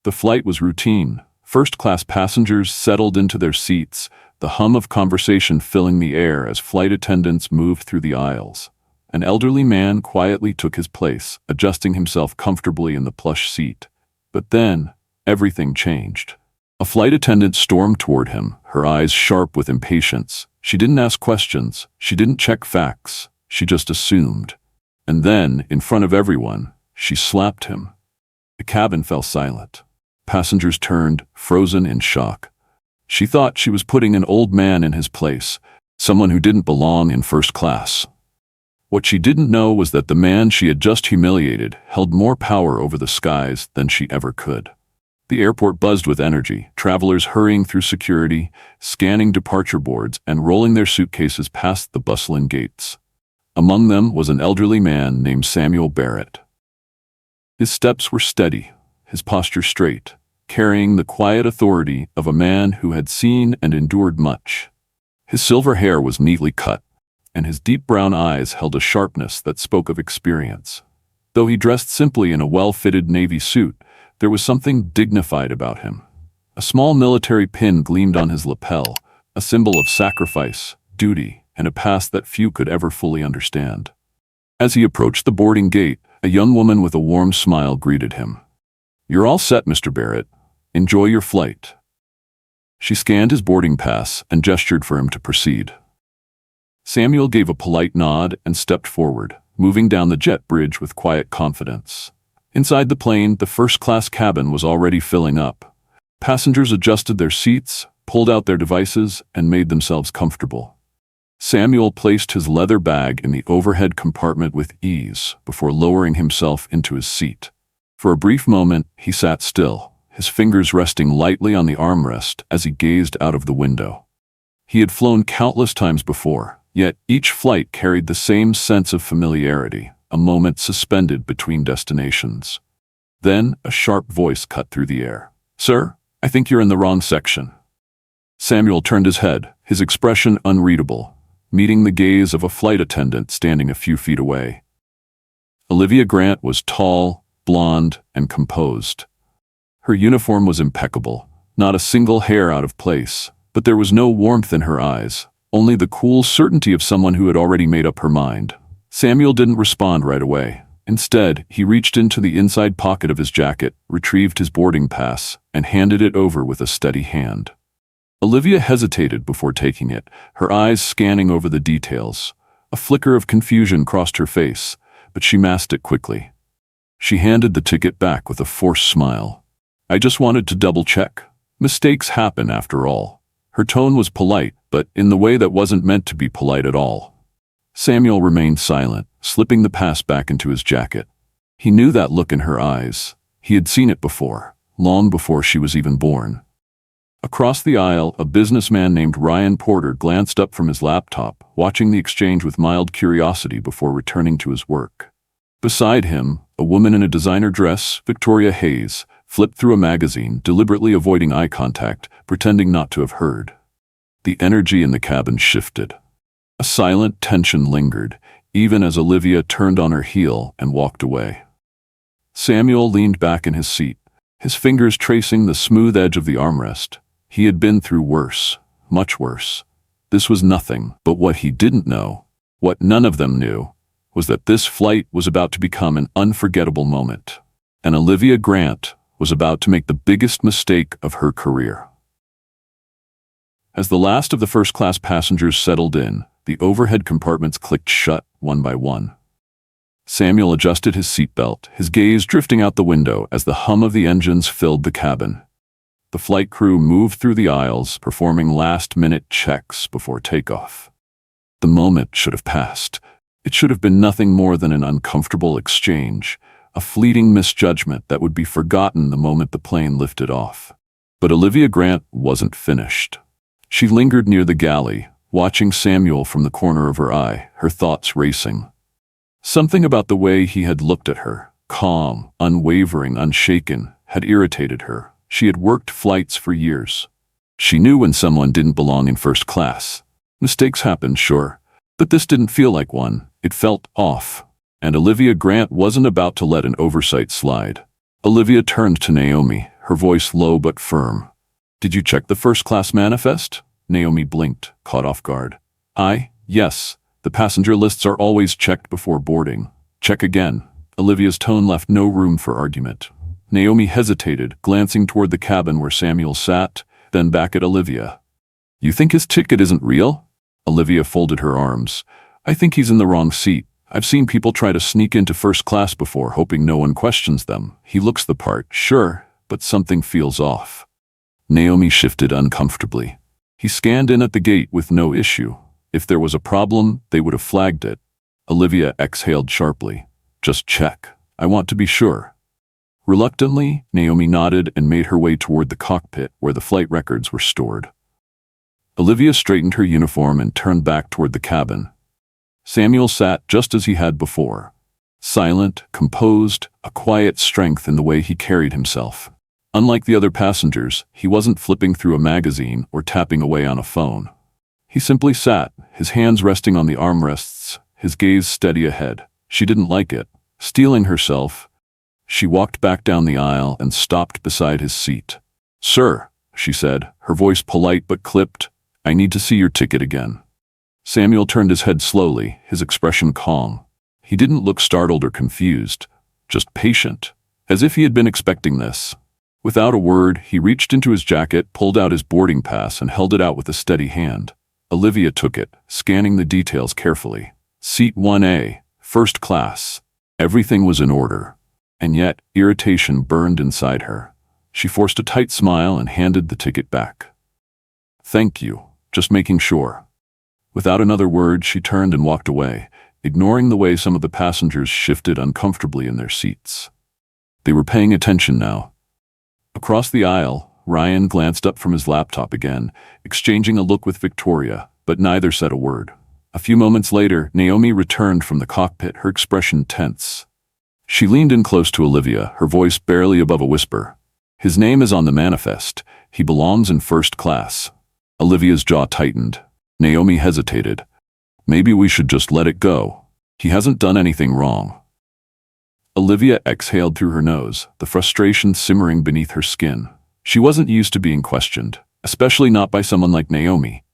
The flight was routine. First-class passengers settled into their seats, the hum of conversation filling the air as flight attendants moved through the aisles. An elderly man quietly took his place, adjusting himself comfortably in the plush seat. But then, everything changed. A flight attendant stormed toward him, her eyes sharp with impatience. She didn't ask questions. She didn't check facts. She just assumed. And then, in front of everyone, she slapped him. The cabin fell silent. Passengers turned, frozen in shock. She thought she was putting an old man in his place, someone who didn't belong in first class. What she didn't know was that the man she had just humiliated held more power over the skies than she ever could. The airport buzzed with energy, travelers hurrying through security, scanning departure boards, and rolling their suitcases past the bustling gates. Among them was an elderly man named Samuel Barrett. His steps were steady, his posture straight, carrying the quiet authority of a man who had seen and endured much. His silver hair was neatly cut, and his deep brown eyes held a sharpness that spoke of experience. Though he dressed simply in a well-fitted navy suit, there was something dignified about him. A small military pin gleamed on his lapel, a symbol of sacrifice, duty, and a past that few could ever fully understand. As he approached the boarding gate, a young woman with a warm smile greeted him. "You're all set, Mr. Barrett. Enjoy your flight." She scanned his boarding pass and gestured for him to proceed. Samuel gave a polite nod and stepped forward, moving down the jet bridge with quiet confidence. Inside the plane, the first-class cabin was already filling up. Passengers adjusted their seats, pulled out their devices, and made themselves comfortable. Samuel placed his leather bag in the overhead compartment with ease before lowering himself into his seat. For a brief moment, he sat still, his fingers resting lightly on the armrest as he gazed out of the window. He had flown countless times before, yet each flight carried the same sense of familiarity, a moment suspended between destinations. Then, a sharp voice cut through the air. "Sir, I think you're in the wrong section." Samuel turned his head, his expression unreadable, meeting the gaze of a flight attendant standing a few feet away. Olivia Grant was tall, blonde, and composed. Her uniform was impeccable, not a single hair out of place, but there was no warmth in her eyes, only the cool certainty of someone who had already made up her mind. Samuel didn't respond right away. Instead, he reached into the inside pocket of his jacket, retrieved his boarding pass, and handed it over with a steady hand. Olivia hesitated before taking it, her eyes scanning over the details. A flicker of confusion crossed her face, but she masked it quickly. She handed the ticket back with a forced smile. "I just wanted to double-check. Mistakes happen, after all." Her tone was polite, but in the way that wasn't meant to be polite at all. Samuel remained silent, slipping the pass back into his jacket. He knew that look in her eyes. He had seen it before, long before she was even born. Across the aisle, a businessman named Ryan Porter glanced up from his laptop, watching the exchange with mild curiosity before returning to his work. Beside him, a woman in a designer dress, Victoria Hayes, flipped through a magazine, deliberately avoiding eye contact, pretending not to have heard. The energy in the cabin shifted. A silent tension lingered, even as Olivia turned on her heel and walked away. Samuel leaned back in his seat, his fingers tracing the smooth edge of the armrest. He had been through worse, much worse. This was nothing, but what he didn't know, what none of them knew, was that this flight was about to become an unforgettable moment. And Olivia Grant was about to make the biggest mistake of her career. As the last of the first-class passengers settled in, the overhead compartments clicked shut, one by one. Samuel adjusted his seatbelt, his gaze drifting out the window as the hum of the engines filled the cabin. The flight crew moved through the aisles, performing last-minute checks before takeoff. The moment should have passed. It should have been nothing more than an uncomfortable exchange, a fleeting misjudgment that would be forgotten the moment the plane lifted off. But Olivia Grant wasn't finished. She lingered near the galley, watching Samuel from the corner of her eye, her thoughts racing. Something about the way he had looked at her, calm, unwavering, unshaken, had irritated her. She had worked flights for years. She knew when someone didn't belong in first class. Mistakes happened, sure, but this didn't feel like one. It felt off. And Olivia Grant wasn't about to let an oversight slide. Olivia turned to Naomi, her voice low but firm. "Did you check the first-class manifest?" Naomi blinked, caught off guard. Yes. The passenger lists are always checked before boarding." "Check again." Olivia's tone left no room for argument. Naomi hesitated, glancing toward the cabin where Samuel sat, then back at Olivia. "You think his ticket isn't real?" Olivia folded her arms. "I think he's in the wrong seat. I've seen people try to sneak into first class before, hoping no one questions them. He looks the part, sure, but something feels off." Naomi shifted uncomfortably. "He scanned in at the gate with no issue. If there was a problem, they would have flagged it." Olivia exhaled sharply. "Just check. I want to be sure." Reluctantly, Naomi nodded and made her way toward the cockpit where the flight records were stored. Olivia straightened her uniform and turned back toward the cabin. Samuel sat just as he had before. Silent, composed, a quiet strength in the way he carried himself. Unlike the other passengers, he wasn't flipping through a magazine or tapping away on a phone. He simply sat, his hands resting on the armrests, his gaze steady ahead. She didn't like it. Steeling herself, she walked back down the aisle and stopped beside his seat. "Sir," she said, her voice polite but clipped, "I need to see your ticket again." Samuel turned his head slowly, his expression calm. He didn't look startled or confused, just patient, as if he had been expecting this. Without a word, he reached into his jacket, pulled out his boarding pass, and held it out with a steady hand. Olivia took it, scanning the details carefully. Seat 1A, first class. Everything was in order. And yet, irritation burned inside her. She forced a tight smile and handed the ticket back. "Thank you, just making sure." Without another word, she turned and walked away, ignoring the way some of the passengers shifted uncomfortably in their seats. They were paying attention now. Across the aisle, Ryan glanced up from his laptop again, exchanging a look with Victoria, but neither said a word. A few moments later, Naomi returned from the cockpit, her expression tense. She leaned in close to Olivia, her voice barely above a whisper. "His name is on the manifest. He belongs in first class." Olivia's jaw tightened. Naomi hesitated. "Maybe we should just let it go. He hasn't done anything wrong." Olivia exhaled through her nose, the frustration simmering beneath her skin. She wasn't used to being questioned, especially not by someone like Naomi.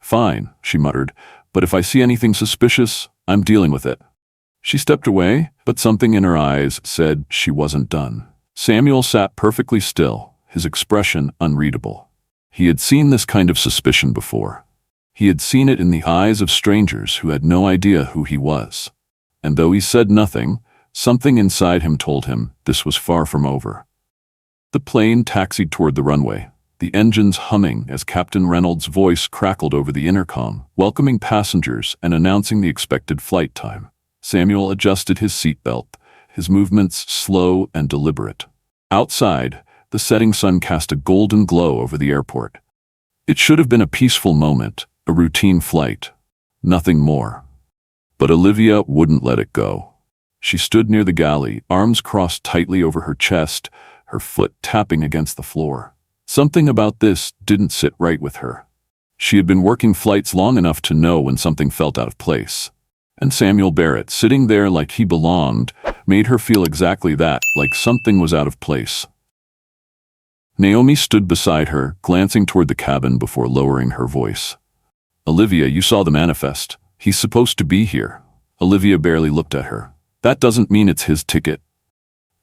"Fine," she muttered, "but if I see anything suspicious, I'm dealing with it." She stepped away, but something in her eyes said she wasn't done. Samuel sat perfectly still, his expression unreadable. He had seen this kind of suspicion before. He had seen it in the eyes of strangers who had no idea who he was. And though he said nothing, something inside him told him this was far from over. The plane taxied toward the runway, the engines humming as Captain Reynolds' voice crackled over the intercom, welcoming passengers and announcing the expected flight time. Samuel adjusted his seatbelt, his movements slow and deliberate. Outside, the setting sun cast a golden glow over the airport. It should have been a peaceful moment, a routine flight. Nothing more. But Olivia wouldn't let it go. She stood near the galley, arms crossed tightly over her chest, her foot tapping against the floor. Something about this didn't sit right with her. She had been working flights long enough to know when something felt out of place. And Samuel Barrett, sitting there like he belonged, made her feel exactly that, like something was out of place. Naomi stood beside her, glancing toward the cabin before lowering her voice. "Olivia, you saw the manifest. He's supposed to be here." Olivia barely looked at her. "That doesn't mean it's his ticket."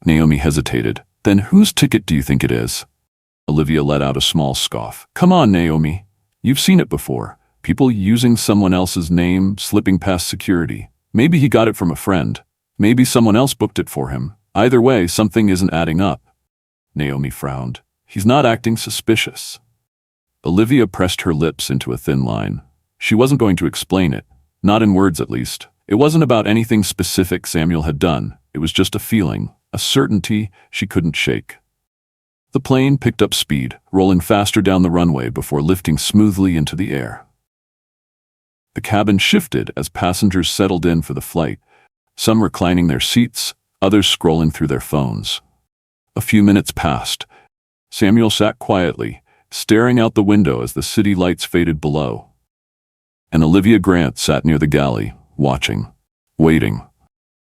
Naomi hesitated. "Then whose ticket do you think it is?" Olivia let out a small scoff. "Come on, Naomi. You've seen it before. People using someone else's name, slipping past security. Maybe he got it from a friend. Maybe someone else booked it for him. Either way, something isn't adding up." Naomi frowned. "He's not acting suspicious." Olivia pressed her lips into a thin line. She wasn't going to explain it. Not in words, at least. It wasn't about anything specific Samuel had done. It was just a feeling, a certainty she couldn't shake. The plane picked up speed, rolling faster down the runway before lifting smoothly into the air. The cabin shifted as passengers settled in for the flight, some reclining their seats, others scrolling through their phones. A few minutes passed. Samuel sat quietly, staring out the window as the city lights faded below. And Olivia Grant sat near the galley, watching, waiting.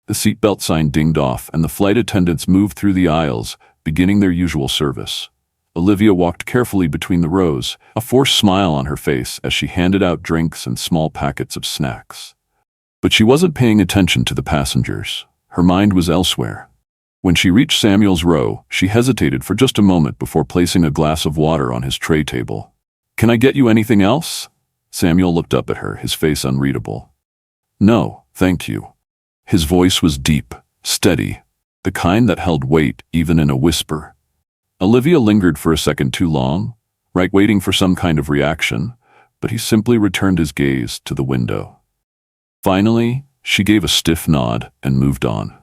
The seatbelt sign dinged off and the flight attendants moved through the aisles, beginning their usual service. Olivia walked carefully between the rows, a forced smile on her face as she handed out drinks and small packets of snacks. But she wasn't paying attention to the passengers. Her mind was elsewhere. When she reached Samuel's row, she hesitated for just a moment before placing a glass of water on his tray table. "Can I get you anything else?" Samuel looked up at her, his face unreadable. "No, thank you." His voice was deep, steady, the kind that held weight even in a whisper. Olivia lingered for a second too long, waiting for some kind of reaction, but he simply returned his gaze to the window. Finally, she gave a stiff nod and moved on.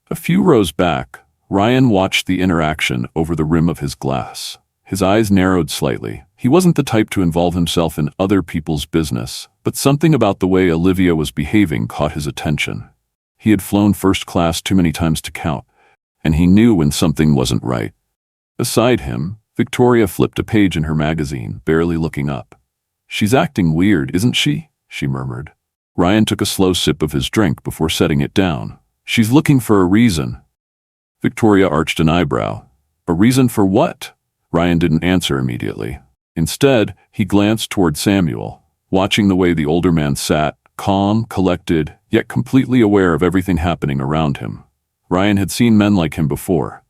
A few rows back, Ryan watched the interaction over the rim of his glass. His eyes narrowed slightly. He wasn't the type to involve himself in other people's business, but something about the way Olivia was behaving caught his attention. He had flown first class too many times to count, and he knew when something wasn't right. Beside him, Victoria flipped a page in her magazine, barely looking up. "She's acting weird, isn't she?" she murmured. Ryan took a slow sip of his drink before setting it down. "She's looking for a reason." Victoria arched an eyebrow. "A reason for what?" Ryan didn't answer immediately. Instead, he glanced toward Samuel, watching the way the older man sat, calm, collected, yet completely aware of everything happening around him. Ryan had seen men like him before.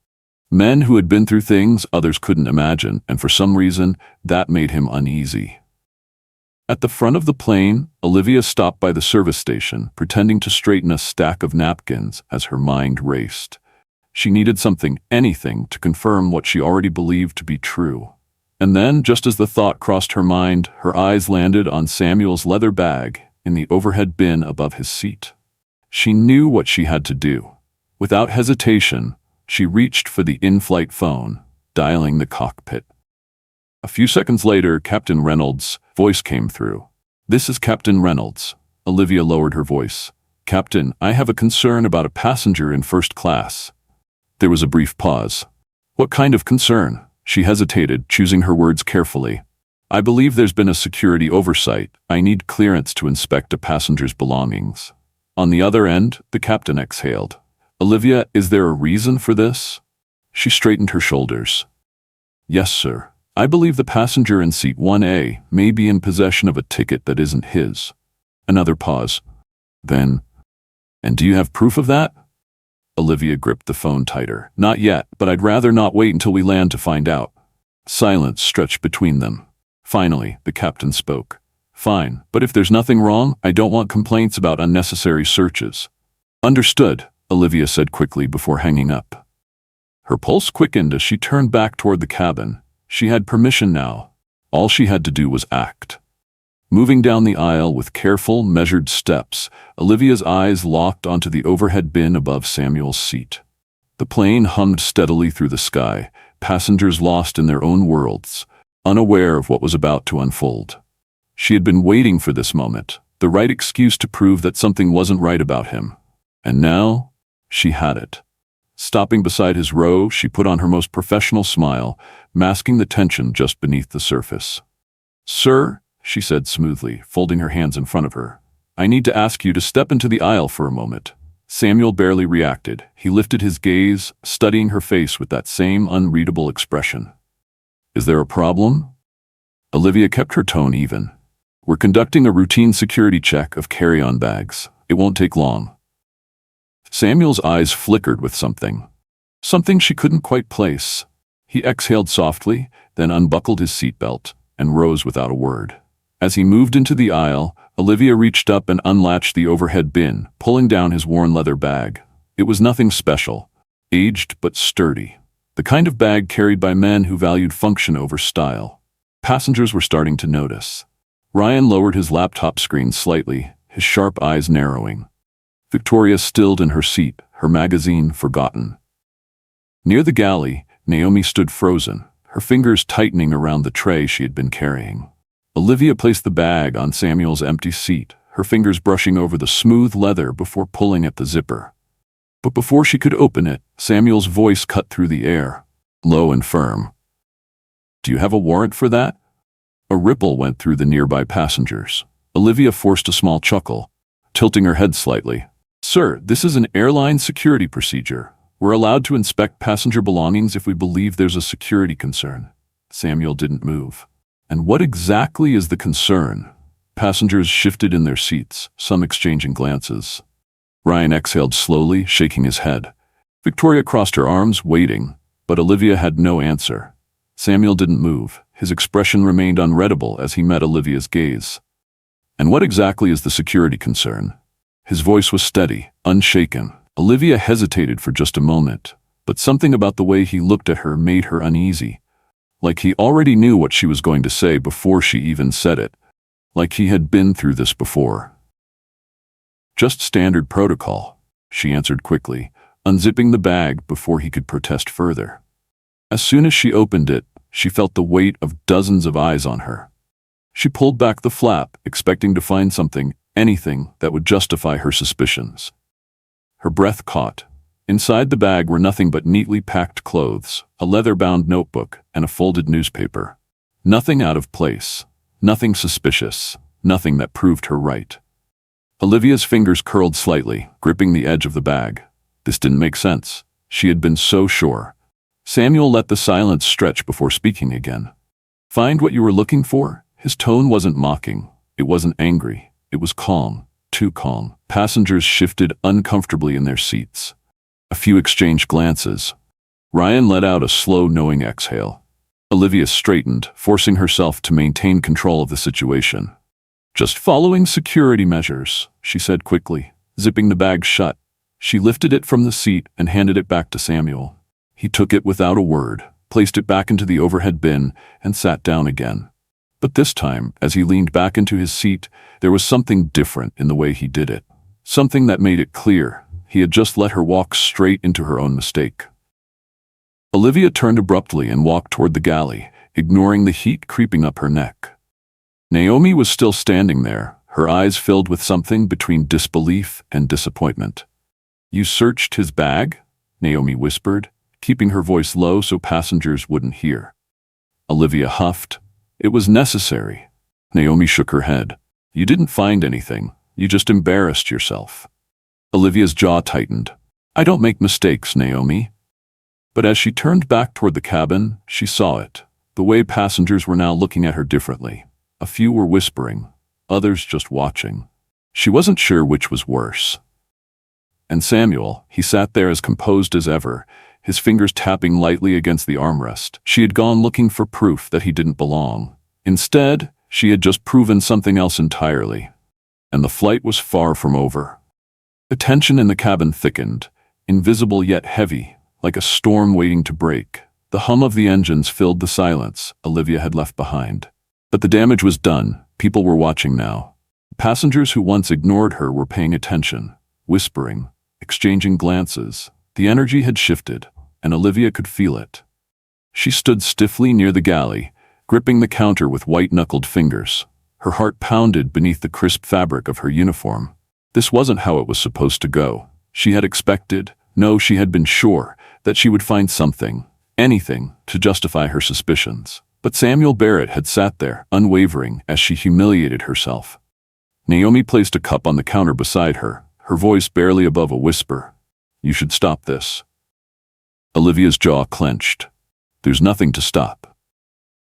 Men who had been through things others couldn't imagine, and for some reason, that made him uneasy. At the front of the plane, Olivia stopped by the service station, pretending to straighten a stack of napkins as her mind raced. She needed something, anything, to confirm what she already believed to be true. And then, just as the thought crossed her mind, her eyes landed on Samuel's leather bag in the overhead bin above his seat. She knew what she had to do. Without hesitation, she reached for the in-flight phone, dialing the cockpit. A few seconds later, Captain Reynolds' voice came through. "This is Captain Reynolds." Olivia lowered her voice. "Captain, I have a concern about a passenger in first class." There was a brief pause. "What kind of concern?" She hesitated, choosing her words carefully. "I believe there's been a security oversight. I need clearance to inspect a passenger's belongings." On the other end, the captain exhaled. "Olivia, is there a reason for this?" She straightened her shoulders. "Yes, sir. I believe the passenger in seat 1A may be in possession of a ticket that isn't his." Another pause. Then, "And do you have proof of that?" Olivia gripped the phone tighter. "Not yet, but I'd rather not wait until we land to find out." Silence stretched between them. Finally, the captain spoke. "Fine, but if there's nothing wrong, I don't want complaints about unnecessary searches." "Understood," Olivia said quickly before hanging up. Her pulse quickened as she turned back toward the cabin. She had permission now. All she had to do was act. Moving down the aisle with careful, measured steps, Olivia's eyes locked onto the overhead bin above Samuel's seat. The plane hummed steadily through the sky, passengers lost in their own worlds, unaware of what was about to unfold. She had been waiting for this moment, the right excuse to prove that something wasn't right about him. And now, she had it. Stopping beside his row, she put on her most professional smile, masking the tension just beneath the surface. "Sir," she said smoothly, folding her hands in front of her, "I need to ask you to step into the aisle for a moment." Samuel barely reacted. He lifted his gaze, studying her face with that same unreadable expression. "Is there a problem?" Olivia kept her tone even. "We're conducting a routine security check of carry-on bags. It won't take long." Samuel's eyes flickered with something she couldn't quite place. He exhaled softly, then unbuckled his seatbelt and rose without a word. As he moved into the aisle, Olivia reached up and unlatched the overhead bin, pulling down his worn leather bag. It was nothing special, aged but sturdy. The kind of bag carried by men who valued function over style. Passengers were starting to notice. Ryan lowered his laptop screen slightly, his sharp eyes narrowing. Victoria stilled in her seat, her magazine forgotten. Near the galley, Naomi stood frozen, her fingers tightening around the tray she had been carrying. Olivia placed the bag on Samuel's empty seat, her fingers brushing over the smooth leather before pulling at the zipper. But before she could open it, Samuel's voice cut through the air, low and firm. "Do you have a warrant for that?" A ripple went through the nearby passengers. Olivia forced a small chuckle, tilting her head slightly. "Sir, this is an airline security procedure. We're allowed to inspect passenger belongings if we believe there's a security concern. Samuel didn't move. And what exactly is the concern? Passengers shifted in their seats, some exchanging glances. Ryan exhaled slowly, shaking his head. Victoria crossed her arms, waiting, but Olivia had no answer. Samuel didn't move. His expression remained unreadable as he met Olivia's gaze. And what exactly is the security concern? His voice was steady, unshaken. Olivia hesitated for just a moment, but something about the way he looked at her made her uneasy. Like he already knew what she was going to say before she even said it. Like he had been through this before. Just standard protocol, she answered quickly, unzipping the bag before he could protest further. As soon as she opened it, she felt the weight of dozens of eyes on her. She pulled back the flap, expecting to find something, anything, that would justify her suspicions. Her breath caught. Inside the bag were nothing but neatly packed clothes, a leather-bound notebook, and a folded newspaper. Nothing out of place, nothing suspicious, nothing that proved her right. Olivia's fingers curled slightly, gripping the edge of the bag. This didn't make sense. She had been so sure. Samuel let the silence stretch before speaking again. Find what you were looking for? His tone wasn't mocking. It wasn't angry. It was calm, too calm. Passengers shifted uncomfortably in their seats. A few exchanged glances. Ryan let out a slow, knowing exhale. Olivia straightened, forcing herself to maintain control of the situation. Just following security measures, she said quickly, zipping the bag shut. She lifted it from the seat and handed it back to Samuel. He took it without a word, placed it back into the overhead bin, and sat down again. But this time, as he leaned back into his seat, there was something different in the way he did it. Something that made it clear he had just let her walk straight into her own mistake. Olivia turned abruptly and walked toward the galley, ignoring the heat creeping up her neck. Naomi was still standing there, her eyes filled with something between disbelief and disappointment. You searched his bag? Naomi whispered, keeping her voice low so passengers wouldn't hear. Olivia huffed. It was necessary. Naomi shook her head. You didn't find anything. You just embarrassed yourself. Olivia's jaw tightened. I don't make mistakes, Naomi. But as she turned back toward the cabin, she saw it. The way passengers were now looking at her differently. A few were whispering, others just watching. She wasn't sure which was worse. And Samuel, he sat there as composed as ever, his fingers tapping lightly against the armrest. She had gone looking for proof that he didn't belong. Instead, she had just proven something else entirely. And the flight was far from over. The tension in the cabin thickened, invisible yet heavy, like a storm waiting to break. The hum of the engines filled the silence Olivia had left behind. But the damage was done. People were watching now. Passengers who once ignored her were paying attention, whispering, exchanging glances. The energy had shifted, and Olivia could feel it. She stood stiffly near the galley, gripping the counter with white-knuckled fingers. Her heart pounded beneath the crisp fabric of her uniform. This wasn't how it was supposed to go. She had expected, no, she had been sure, that she would find something, anything, to justify her suspicions. But Samuel Barrett had sat there, unwavering, as she humiliated herself. Naomi placed a cup on the counter beside her, her voice barely above a whisper. You should stop this. Olivia's jaw clenched. There's nothing to stop.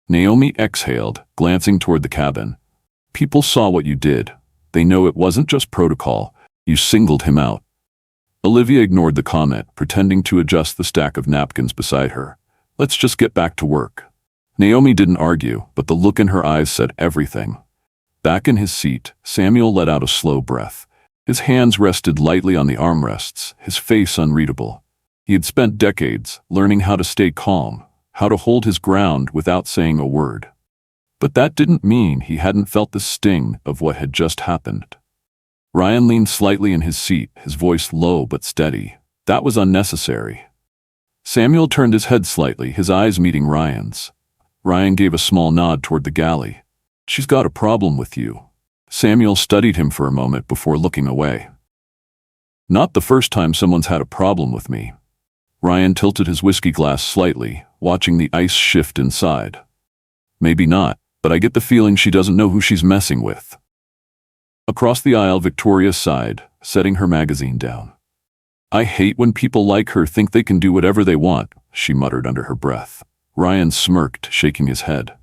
Naomi exhaled, glancing toward the cabin. People saw what you did. They know it wasn't just protocol. You singled him out. Olivia ignored the comment, pretending to adjust the stack of napkins beside her. Let's just get back to work. Naomi didn't argue, but the look in her eyes said everything. Back in his seat, Samuel let out a slow breath. His hands rested lightly on the armrests, his face unreadable. He had spent decades learning how to stay calm, how to hold his ground without saying a word. But that didn't mean he hadn't felt the sting of what had just happened. Ryan leaned slightly in his seat, his voice low but steady. That was unnecessary. Samuel turned his head slightly, his eyes meeting Ryan's. Ryan gave a small nod toward the galley. She's got a problem with you. Samuel studied him for a moment before looking away. Not the first time someone's had a problem with me. Ryan tilted his whiskey glass slightly, watching the ice shift inside. Maybe not, but I get the feeling she doesn't know who she's messing with. Across the aisle, Victoria sighed, setting her magazine down. I hate when people like her think they can do whatever they want, she muttered under her breath. Ryan smirked, shaking his head.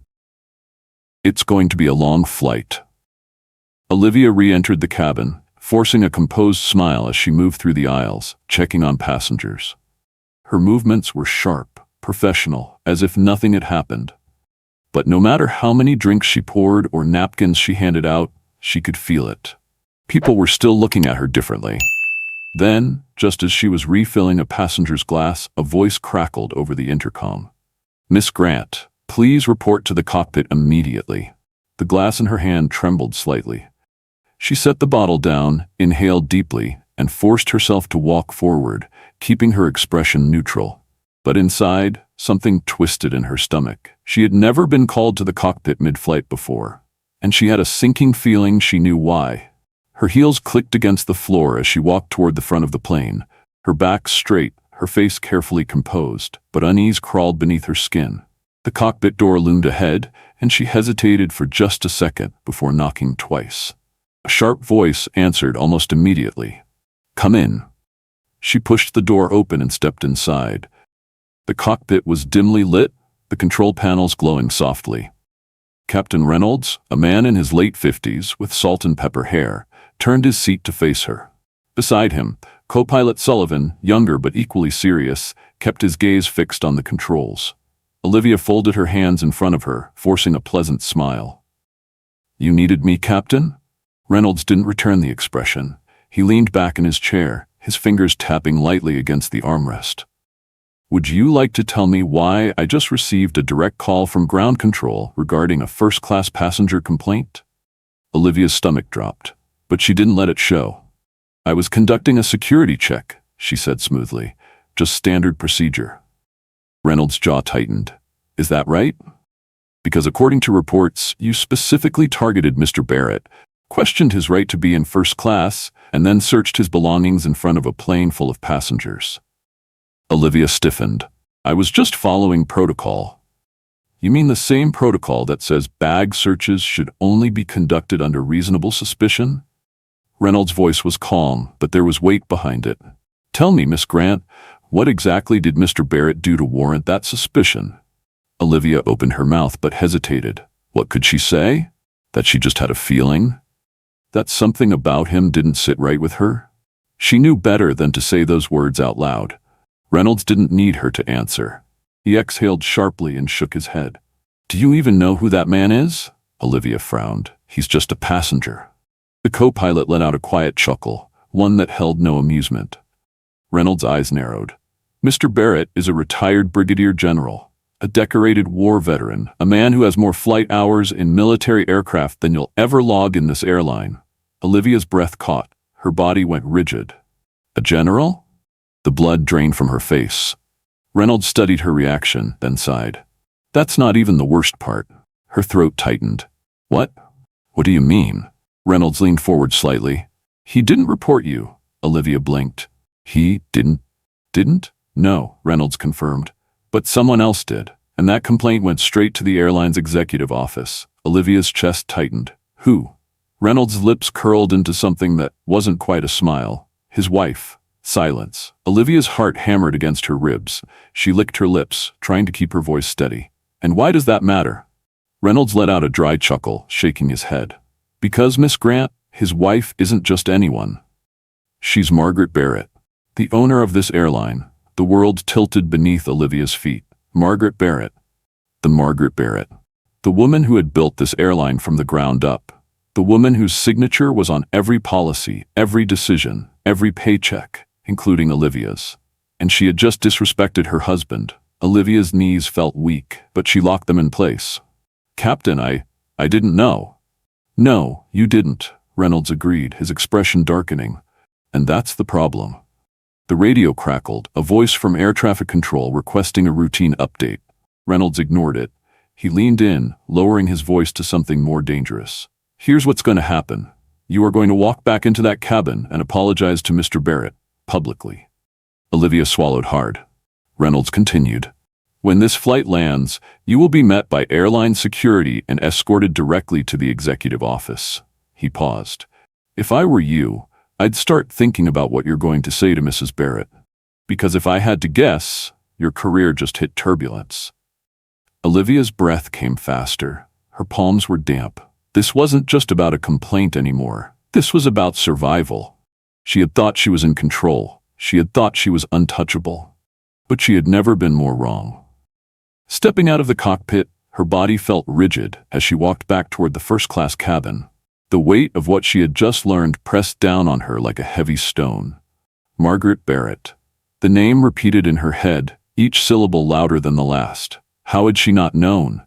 It's going to be a long flight. Olivia re-entered the cabin, forcing a composed smile as she moved through the aisles, checking on passengers. Her movements were sharp, professional, as if nothing had happened. But no matter how many drinks she poured or napkins she handed out, she could feel it. People were still looking at her differently. Then, just as she was refilling a passenger's glass, a voice crackled over the intercom. "Miss Grant, please report to the cockpit immediately." The glass in her hand trembled slightly. She set the bottle down, inhaled deeply, and forced herself to walk forward, keeping her expression neutral. But inside, something twisted in her stomach. She had never been called to the cockpit mid-flight before, and she had a sinking feeling she knew why. Her heels clicked against the floor as she walked toward the front of the plane, her back straight, her face carefully composed, but unease crawled beneath her skin. The cockpit door loomed ahead, and she hesitated for just a second before knocking twice. A sharp voice answered almost immediately. "Come in." She pushed the door open and stepped inside. The cockpit was dimly lit, the control panels glowing softly. Captain Reynolds, a man in his late 50s with salt and pepper hair, turned his seat to face her. Beside him, co-pilot Sullivan, younger but equally serious, kept his gaze fixed on the controls. Olivia folded her hands in front of her, forcing a pleasant smile. "You needed me, Captain?" Reynolds didn't return the expression. He leaned back in his chair, his fingers tapping lightly against the armrest. "Would you like to tell me why I just received a direct call from ground control regarding a first-class passenger complaint?" Olivia's stomach dropped, but she didn't let it show. "I was conducting a security check," she said smoothly. "Just standard procedure." Reynolds' jaw tightened. "Is that right? Because according to reports, you specifically targeted Mr. Barrett, questioned his right to be in first class, and then searched his belongings in front of a plane full of passengers." Olivia stiffened. "I was just following protocol." "You mean the same protocol that says bag searches should only be conducted under reasonable suspicion?" Reynolds' voice was calm, but there was weight behind it. "Tell me, Miss Grant, what exactly did Mr. Barrett do to warrant that suspicion?" Olivia opened her mouth but hesitated. What could she say? That she just had a feeling? That something about him didn't sit right with her? She knew better than to say those words out loud. Reynolds didn't need her to answer. He exhaled sharply and shook his head. "Do you even know who that man is?" Olivia frowned. "He's just a passenger." The co-pilot let out a quiet chuckle, one that held no amusement. Reynolds' eyes narrowed. "Mr. Barrett is a retired brigadier general, a decorated war veteran, a man who has more flight hours in military aircraft than you'll ever log in this airline." Olivia's breath caught. Her body went rigid. "A general?" The blood drained from her face. Reynolds studied her reaction, then sighed. "That's not even the worst part." Her throat tightened. "What? What do you mean?" Reynolds leaned forward slightly. "He didn't report you." Olivia blinked. "He didn't? No," Reynolds confirmed. "But someone else did, and that complaint went straight to the airline's executive office." Olivia's chest tightened. "Who?" Reynolds' lips curled into something that wasn't quite a smile. "His wife." Silence. Olivia's heart hammered against her ribs. She licked her lips, trying to keep her voice steady. "And why does that matter?" Reynolds let out a dry chuckle, shaking his head. "Because, Miss Grant, his wife isn't just anyone. She's Margaret Barrett, the owner of this airline." The world tilted beneath Olivia's feet. Margaret Barrett. The Margaret Barrett. The woman who had built this airline from the ground up. The woman whose signature was on every policy, every decision, every paycheck, including Olivia's. And she had just disrespected her husband. Olivia's knees felt weak, but she locked them in place. "Captain, I didn't know." "No, you didn't," Reynolds agreed, his expression darkening. "And that's the problem." The radio crackled, a voice from air traffic control requesting a routine update. Reynolds ignored it. He leaned in, lowering his voice to something more dangerous. "Here's what's going to happen. You are going to walk back into that cabin and apologize to Mr. Barrett, publicly." Olivia swallowed hard. Reynolds continued. "When this flight lands, you will be met by airline security and escorted directly to the executive office." He paused. "If I were you, I'd start thinking about what you're going to say to Mrs. Barrett. Because if I had to guess, your career just hit turbulence. Olivia's breath came faster. Her palms were damp. This wasn't just about a complaint anymore. This was about survival. She had thought she was in control. She had thought she was untouchable. But she had never been more wrong. Stepping out of the cockpit, her body felt rigid as she walked back toward the first-class cabin. The weight of what she had just learned pressed down on her like a heavy stone. Margaret Barrett. The name repeated in her head, each syllable louder than the last. How had she not known?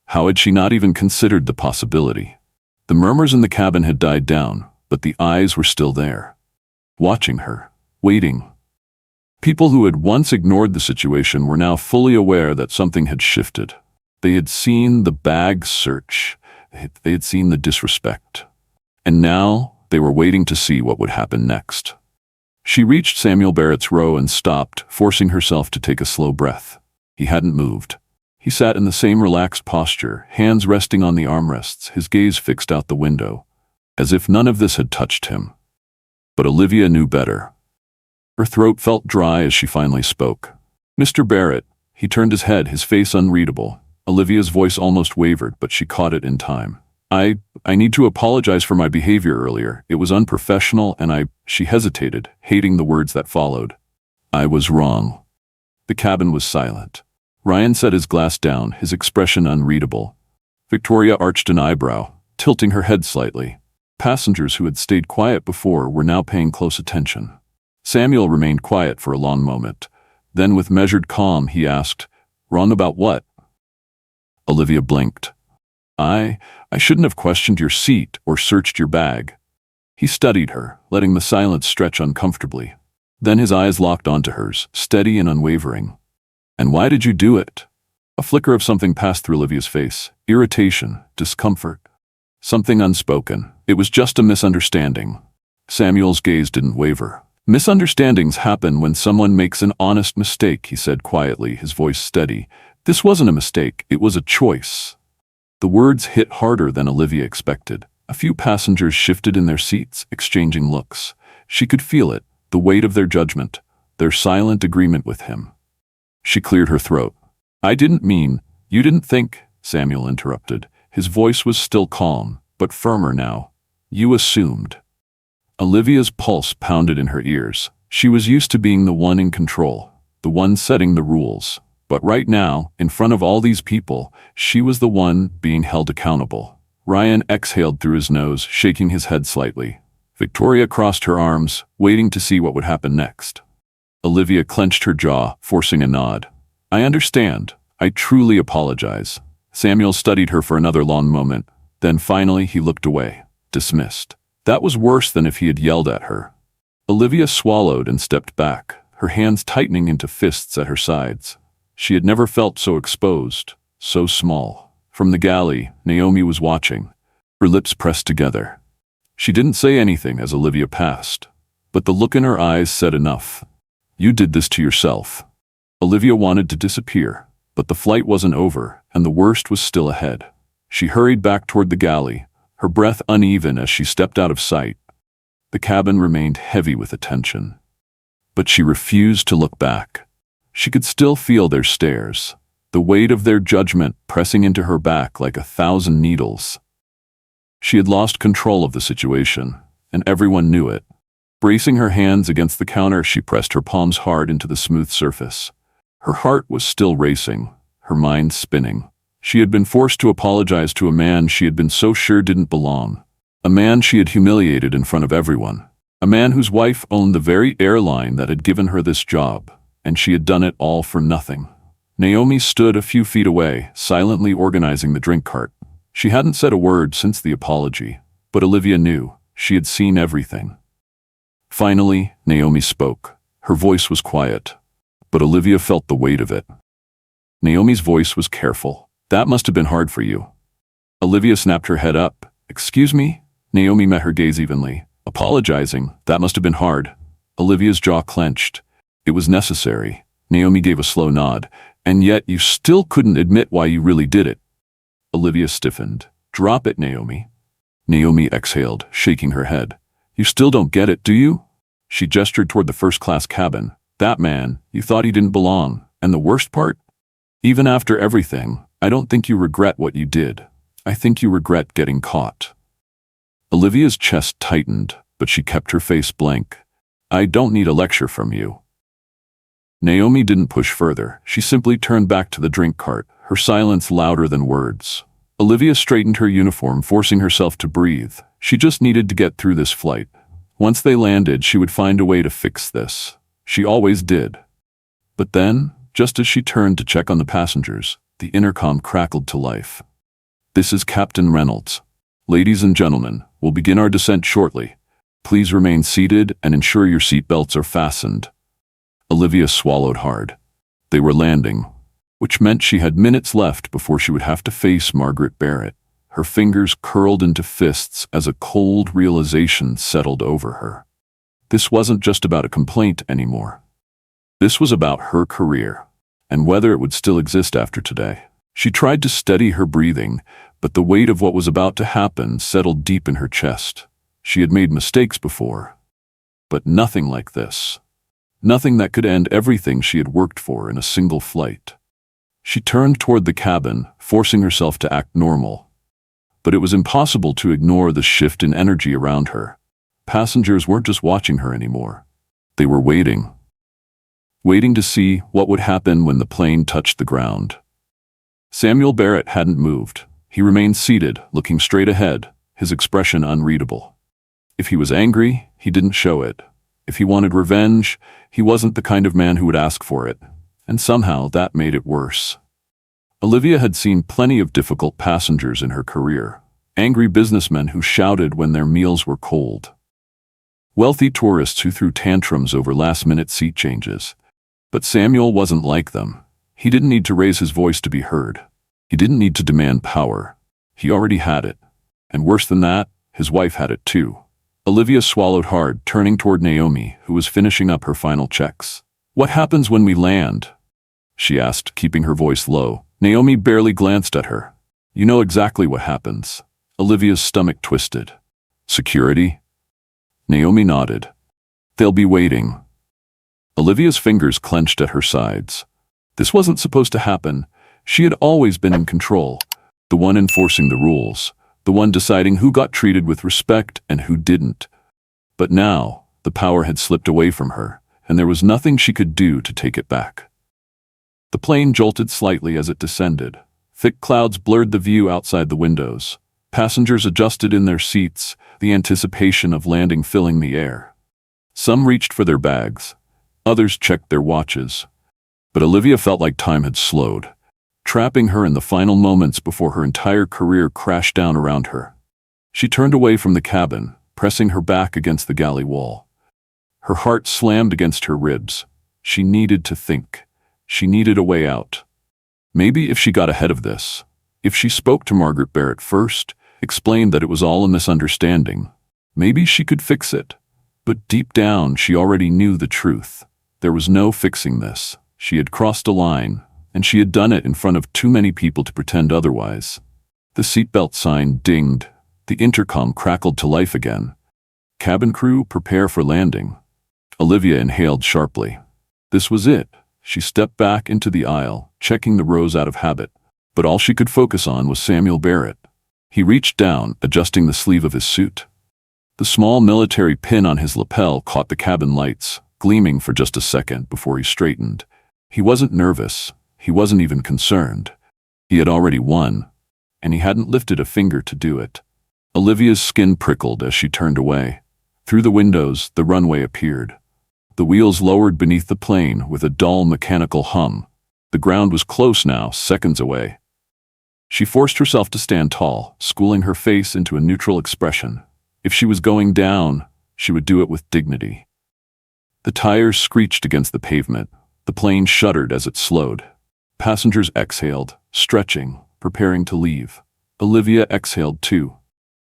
How had she not even considered the possibility? The murmurs in the cabin had died down, but the eyes were still there. Watching her. Waiting. People who had once ignored the situation were now fully aware that something had shifted. They had seen the bag search. They had seen the disrespect. And now they were waiting to see what would happen next. She reached Samuel Barrett's row and stopped, forcing herself to take a slow breath. He hadn't moved. He sat in the same relaxed posture, hands resting on the armrests, his gaze fixed out the window, as if none of this had touched him. But Olivia knew better. Her throat felt dry as she finally spoke. Mr. Barrett. He turned his head, his face unreadable. Olivia's voice almost wavered, but she caught it in time. I need to apologize for my behavior earlier. It was unprofessional and She hesitated, hating the words that followed. I was wrong. The cabin was silent. Ryan set his glass down, his expression unreadable. Victoria arched an eyebrow, tilting her head slightly. Passengers who had stayed quiet before were now paying close attention. Samuel remained quiet for a long moment. Then with measured calm, he asked, "Wrong about what?" Olivia blinked. I shouldn't have questioned your seat or searched your bag." He studied her, letting the silence stretch uncomfortably. Then his eyes locked onto hers, steady and unwavering. "And why did you do it?" A flicker of something passed through Olivia's face. Irritation, discomfort. Something unspoken. It was just a misunderstanding. Samuel's gaze didn't waver. "Misunderstandings happen when someone makes an honest mistake," he said quietly, his voice steady. "This wasn't a mistake, it was a choice." The words hit harder than Olivia expected. A few passengers shifted in their seats, exchanging looks. She could feel it, the weight of their judgment, their silent agreement with him. She cleared her throat. "I didn't mean, you didn't think," Samuel interrupted. His voice was still calm, but firmer now. "You assumed." Olivia's pulse pounded in her ears. She was used to being the one in control, the one setting the rules. But right now, in front of all these people, she was the one being held accountable. Ryan exhaled through his nose, shaking his head slightly. Victoria crossed her arms, waiting to see what would happen next. Olivia clenched her jaw, forcing a nod. "I understand. I truly apologize." Samuel studied her for another long moment. Then finally he looked away, dismissed. That was worse than if he had yelled at her. Olivia swallowed and stepped back, her hands tightening into fists at her sides. She had never felt so exposed, so small. From the galley, Naomi was watching, her lips pressed together. She didn't say anything as Olivia passed, but the look in her eyes said enough. "You did this to yourself." Olivia wanted to disappear, but the flight wasn't over, and the worst was still ahead. She hurried back toward the galley, her breath uneven as she stepped out of sight. The cabin remained heavy with attention. But she refused to look back. She could still feel their stares, the weight of their judgment pressing into her back like 1,000 needles. She had lost control of the situation, and everyone knew it. Bracing her hands against the counter, she pressed her palms hard into the smooth surface. Her heart was still racing, her mind spinning. She had been forced to apologize to a man she had been so sure didn't belong. A man she had humiliated in front of everyone. A man whose wife owned the very airline that had given her this job. And she had done it all for nothing. Naomi stood a few feet away, silently organizing the drink cart. She hadn't said a word since the apology, but Olivia knew. She had seen everything. Finally, Naomi spoke. Her voice was quiet, but Olivia felt the weight of it. Naomi's voice was careful. "That must have been hard for you." Olivia snapped her head up. "Excuse me?" Naomi met her gaze evenly. "Apologizing, that must have been hard." Olivia's jaw clenched. "It was necessary." Naomi gave a slow nod. "And yet you still couldn't admit why you really did it." Olivia stiffened. "Drop it, Naomi." Naomi exhaled, shaking her head. You still don't get it, do you? She gestured toward the first-class cabin. That man, you thought he didn't belong. And the worst part? Even after everything, I don't think you regret what you did. I think you regret getting caught. Olivia's chest tightened, but she kept her face blank. I don't need a lecture from you. Naomi didn't push further. She simply turned back to the drink cart, her silence louder than words. Olivia straightened her uniform, forcing herself to breathe. She just needed to get through this flight. Once they landed, she would find a way to fix this. She always did. But then, just as she turned to check on the passengers, the intercom crackled to life. This is Captain Reynolds. Ladies and gentlemen, we'll begin our descent shortly. Please remain seated and ensure your seatbelts are fastened. Olivia swallowed hard. They were landing, which meant she had minutes left before she would have to face Margaret Barrett. Her fingers curled into fists as a cold realization settled over her. This wasn't just about a complaint anymore. This was about her career, and whether it would still exist after today. She tried to steady her breathing, but the weight of what was about to happen settled deep in her chest. She had made mistakes before, but nothing like this. Nothing that could end everything she had worked for in a single flight. She turned toward the cabin, forcing herself to act normal. But it was impossible to ignore the shift in energy around her. Passengers weren't just watching her anymore. They were waiting. Waiting to see what would happen when the plane touched the ground. Samuel Barrett hadn't moved. He remained seated, looking straight ahead, his expression unreadable. If he was angry, he didn't show it. If he wanted revenge, he wasn't the kind of man who would ask for it. And somehow that made it worse. Olivia had seen plenty of difficult passengers in her career. Angry businessmen who shouted when their meals were cold. Wealthy tourists who threw tantrums over last-minute seat changes. But Samuel wasn't like them. He didn't need to raise his voice to be heard. He didn't need to demand power. He already had it. And worse than that, his wife had it too. Olivia swallowed hard, turning toward Naomi, who was finishing up her final checks. What happens when we land? She asked, keeping her voice low. Naomi barely glanced at her. You know exactly what happens. Olivia's stomach twisted. Security? Naomi nodded. They'll be waiting. Olivia's fingers clenched at her sides. This wasn't supposed to happen. She had always been in control, the one enforcing the rules, the one deciding who got treated with respect and who didn't. But now, the power had slipped away from her, and there was nothing she could do to take it back. The plane jolted slightly as it descended. Thick clouds blurred the view outside the windows. Passengers adjusted in their seats, the anticipation of landing filling the air. Some reached for their bags. Others checked their watches. But Olivia felt like time had slowed, trapping her in the final moments before her entire career crashed down around her. She turned away from the cabin, pressing her back against the galley wall. Her heart slammed against her ribs. She needed to think. She needed a way out. Maybe if she got ahead of this, if she spoke to Margaret Barrett first, explained that it was all a misunderstanding, maybe she could fix it. But deep down, she already knew the truth. There was no fixing this. She had crossed a line, and she had done it in front of too many people to pretend otherwise. The seatbelt sign dinged. The intercom crackled to life again. Cabin crew, prepare for landing. Olivia inhaled sharply. This was it. She stepped back into the aisle, checking the rows out of habit. But all she could focus on was Samuel Barrett. He reached down, adjusting the sleeve of his suit. The small military pin on his lapel caught the cabin lights, gleaming for just a second before he straightened. He wasn't nervous. He wasn't even concerned. He had already won, and he hadn't lifted a finger to do it. Olivia's skin prickled as she turned away. Through the windows, the runway appeared. The wheels lowered beneath the plane with a dull mechanical hum. The ground was close now, seconds away. She forced herself to stand tall, schooling her face into a neutral expression. If she was going down, she would do it with dignity. The tires screeched against the pavement. The plane shuddered as it slowed. Passengers exhaled, stretching, preparing to leave. Olivia exhaled too.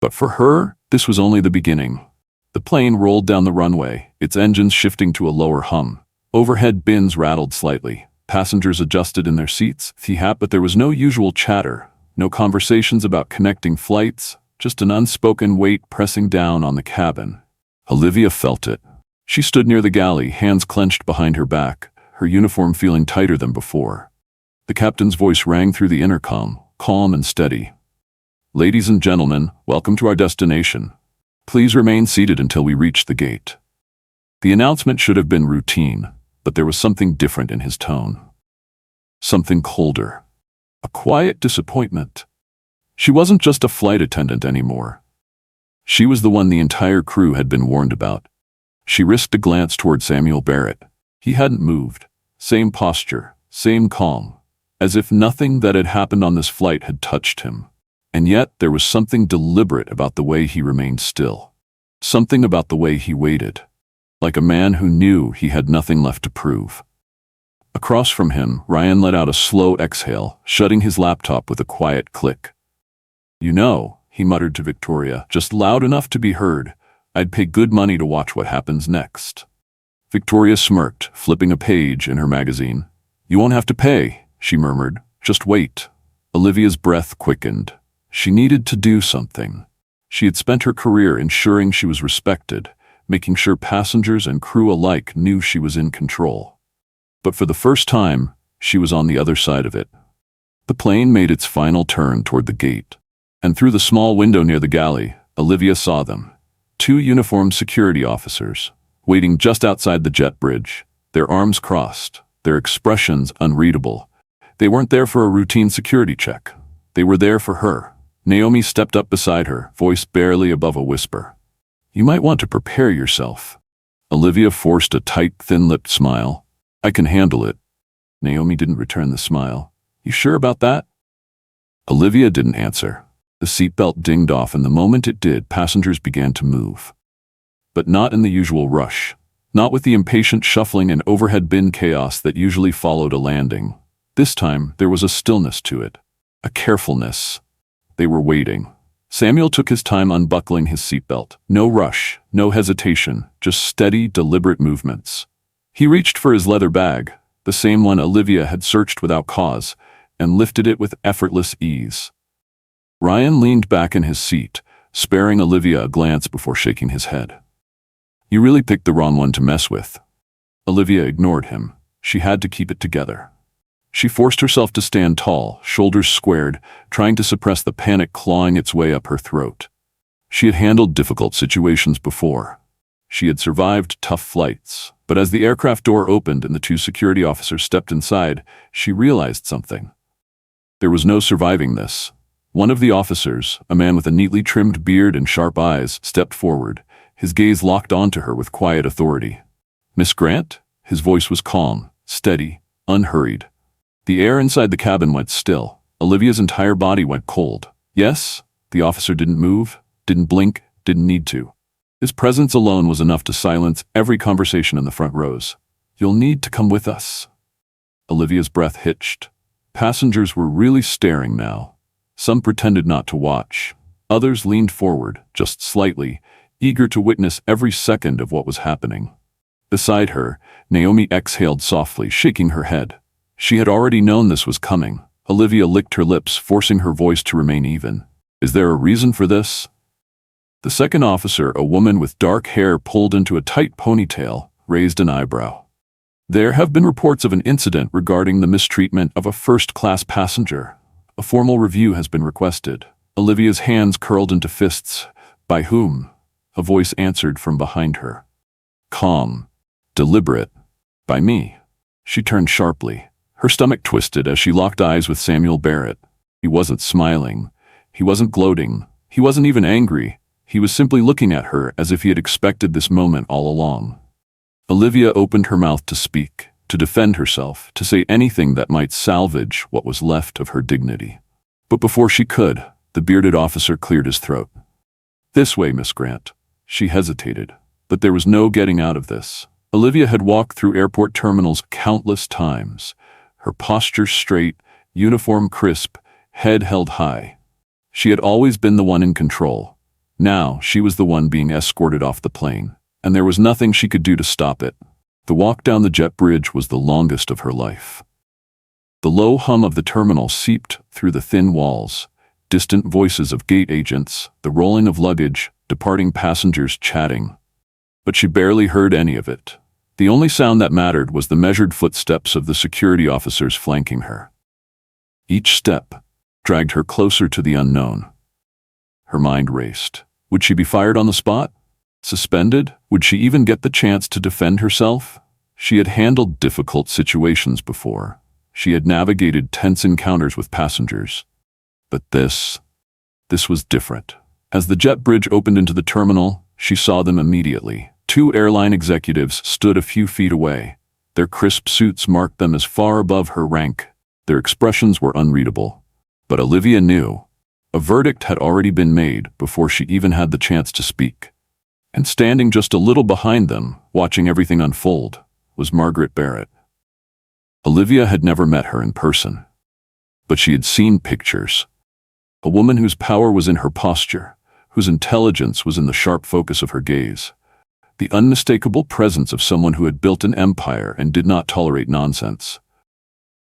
But for her, this was only the beginning. The plane rolled down the runway, its engines shifting to a lower hum. Overhead bins rattled slightly. Passengers adjusted in their seats, but there was no usual chatter, no conversations about connecting flights, just an unspoken weight pressing down on the cabin. Olivia felt it. She stood near the galley, hands clenched behind her back, her uniform feeling tighter than before. The captain's voice rang through the intercom, calm and steady. "Ladies and gentlemen, welcome to our destination. Please remain seated until we reach the gate." The announcement should have been routine, but there was something different in his tone. Something colder. A quiet disappointment. She wasn't just a flight attendant anymore. She was the one the entire crew had been warned about. She risked a glance toward Samuel Barrett. He hadn't moved. Same posture, same calm, as if nothing that had happened on this flight had touched him. And yet there was something deliberate about the way he remained still. Something about the way he waited. Like a man who knew he had nothing left to prove. Across from him, Ryan let out a slow exhale, shutting his laptop with a quiet click. "You know," he muttered to Victoria, just loud enough to be heard, "I'd pay good money to watch what happens next." Victoria smirked, flipping a page in her magazine. "You won't have to pay," she murmured. "Just wait." Olivia's breath quickened. She needed to do something. She had spent her career ensuring she was respected, making sure passengers and crew alike knew she was in control. But for the first time, she was on the other side of it. The plane made its final turn toward the gate, and through the small window near the galley, Olivia saw them. 2 uniformed security officers, waiting just outside the jet bridge, their arms crossed, their expressions unreadable. They weren't there for a routine security check. They were there for her. Naomi stepped up beside her, voice barely above a whisper. "You might want to prepare yourself." Olivia forced a tight, thin-lipped smile. "I can handle it." Naomi didn't return the smile. "You sure about that?" Olivia didn't answer. The seatbelt dinged off, and the moment it did, passengers began to move. But not in the usual rush. Not with the impatient shuffling and overhead bin chaos that usually followed a landing. This time, there was a stillness to it. A carefulness. They were waiting. Samuel took his time unbuckling his seatbelt. No rush, no hesitation, just steady, deliberate movements. He reached for his leather bag, the same one Olivia had searched without cause, and lifted it with effortless ease. Ryan leaned back in his seat, sparing Olivia a glance before shaking his head. "You really picked the wrong one to mess with." Olivia ignored him. She had to keep it together. She forced herself to stand tall, shoulders squared, trying to suppress the panic clawing its way up her throat. She had handled difficult situations before. She had survived tough flights, but as the aircraft door opened and the 2 security officers stepped inside, she realized something. There was no surviving this. One of the officers, a man with a neatly trimmed beard and sharp eyes, stepped forward, his gaze locked onto her with quiet authority. "Miss Grant?" His voice was calm, steady, unhurried. The air inside the cabin went still. Olivia's entire body went cold. "Yes?" The officer didn't move, didn't blink, didn't need to. His presence alone was enough to silence every conversation in the front rows. "You'll need to come with us." Olivia's breath hitched. Passengers were really staring now. Some pretended not to watch. Others leaned forward, just slightly, eager to witness every second of what was happening. Beside her, Naomi exhaled softly, shaking her head. She had already known this was coming. Olivia licked her lips, forcing her voice to remain even. "Is there a reason for this?" The second officer, a woman with dark hair pulled into a tight ponytail, raised an eyebrow. "There have been reports of an incident regarding the mistreatment of a first-class passenger. A formal review has been requested." Olivia's hands curled into fists. "By whom?" A voice answered from behind her. Calm, deliberate. "By me." She turned sharply. Her stomach twisted as she locked eyes with Samuel Barrett. He wasn't smiling. He wasn't gloating. He wasn't even angry. He was simply looking at her as if he had expected this moment all along. Olivia opened her mouth to speak, to defend herself, to say anything that might salvage what was left of her dignity. But before she could, the bearded officer cleared his throat. "This way, Miss Grant." She hesitated, but there was no getting out of this. Olivia had walked through airport terminals countless times. Her posture straight, uniform crisp, head held high. She had always been the one in control. Now she was the one being escorted off the plane, and there was nothing she could do to stop it. The walk down the jet bridge was the longest of her life. The low hum of the terminal seeped through the thin walls, distant voices of gate agents, the rolling of luggage, departing passengers chatting. but she barely heard any of it. The only sound that mattered was the measured footsteps of the security officers flanking her. Each step dragged her closer to the unknown. Her mind raced. Would she be fired on the spot? Suspended? Would she even get the chance to defend herself? She had handled difficult situations before. She had navigated tense encounters with passengers. But this was different. As the jet bridge opened into the terminal, she saw them immediately. Two airline executives stood a few feet away. Their crisp suits marked them as far above her rank. Their expressions were unreadable. But Olivia knew. A verdict had already been made before she even had the chance to speak. And standing just a little behind them, watching everything unfold, was Margaret Barrett. Olivia had never met her in person, but she had seen pictures. A woman whose power was in her posture, whose intelligence was in the sharp focus of her gaze. The unmistakable presence of someone who had built an empire and did not tolerate nonsense.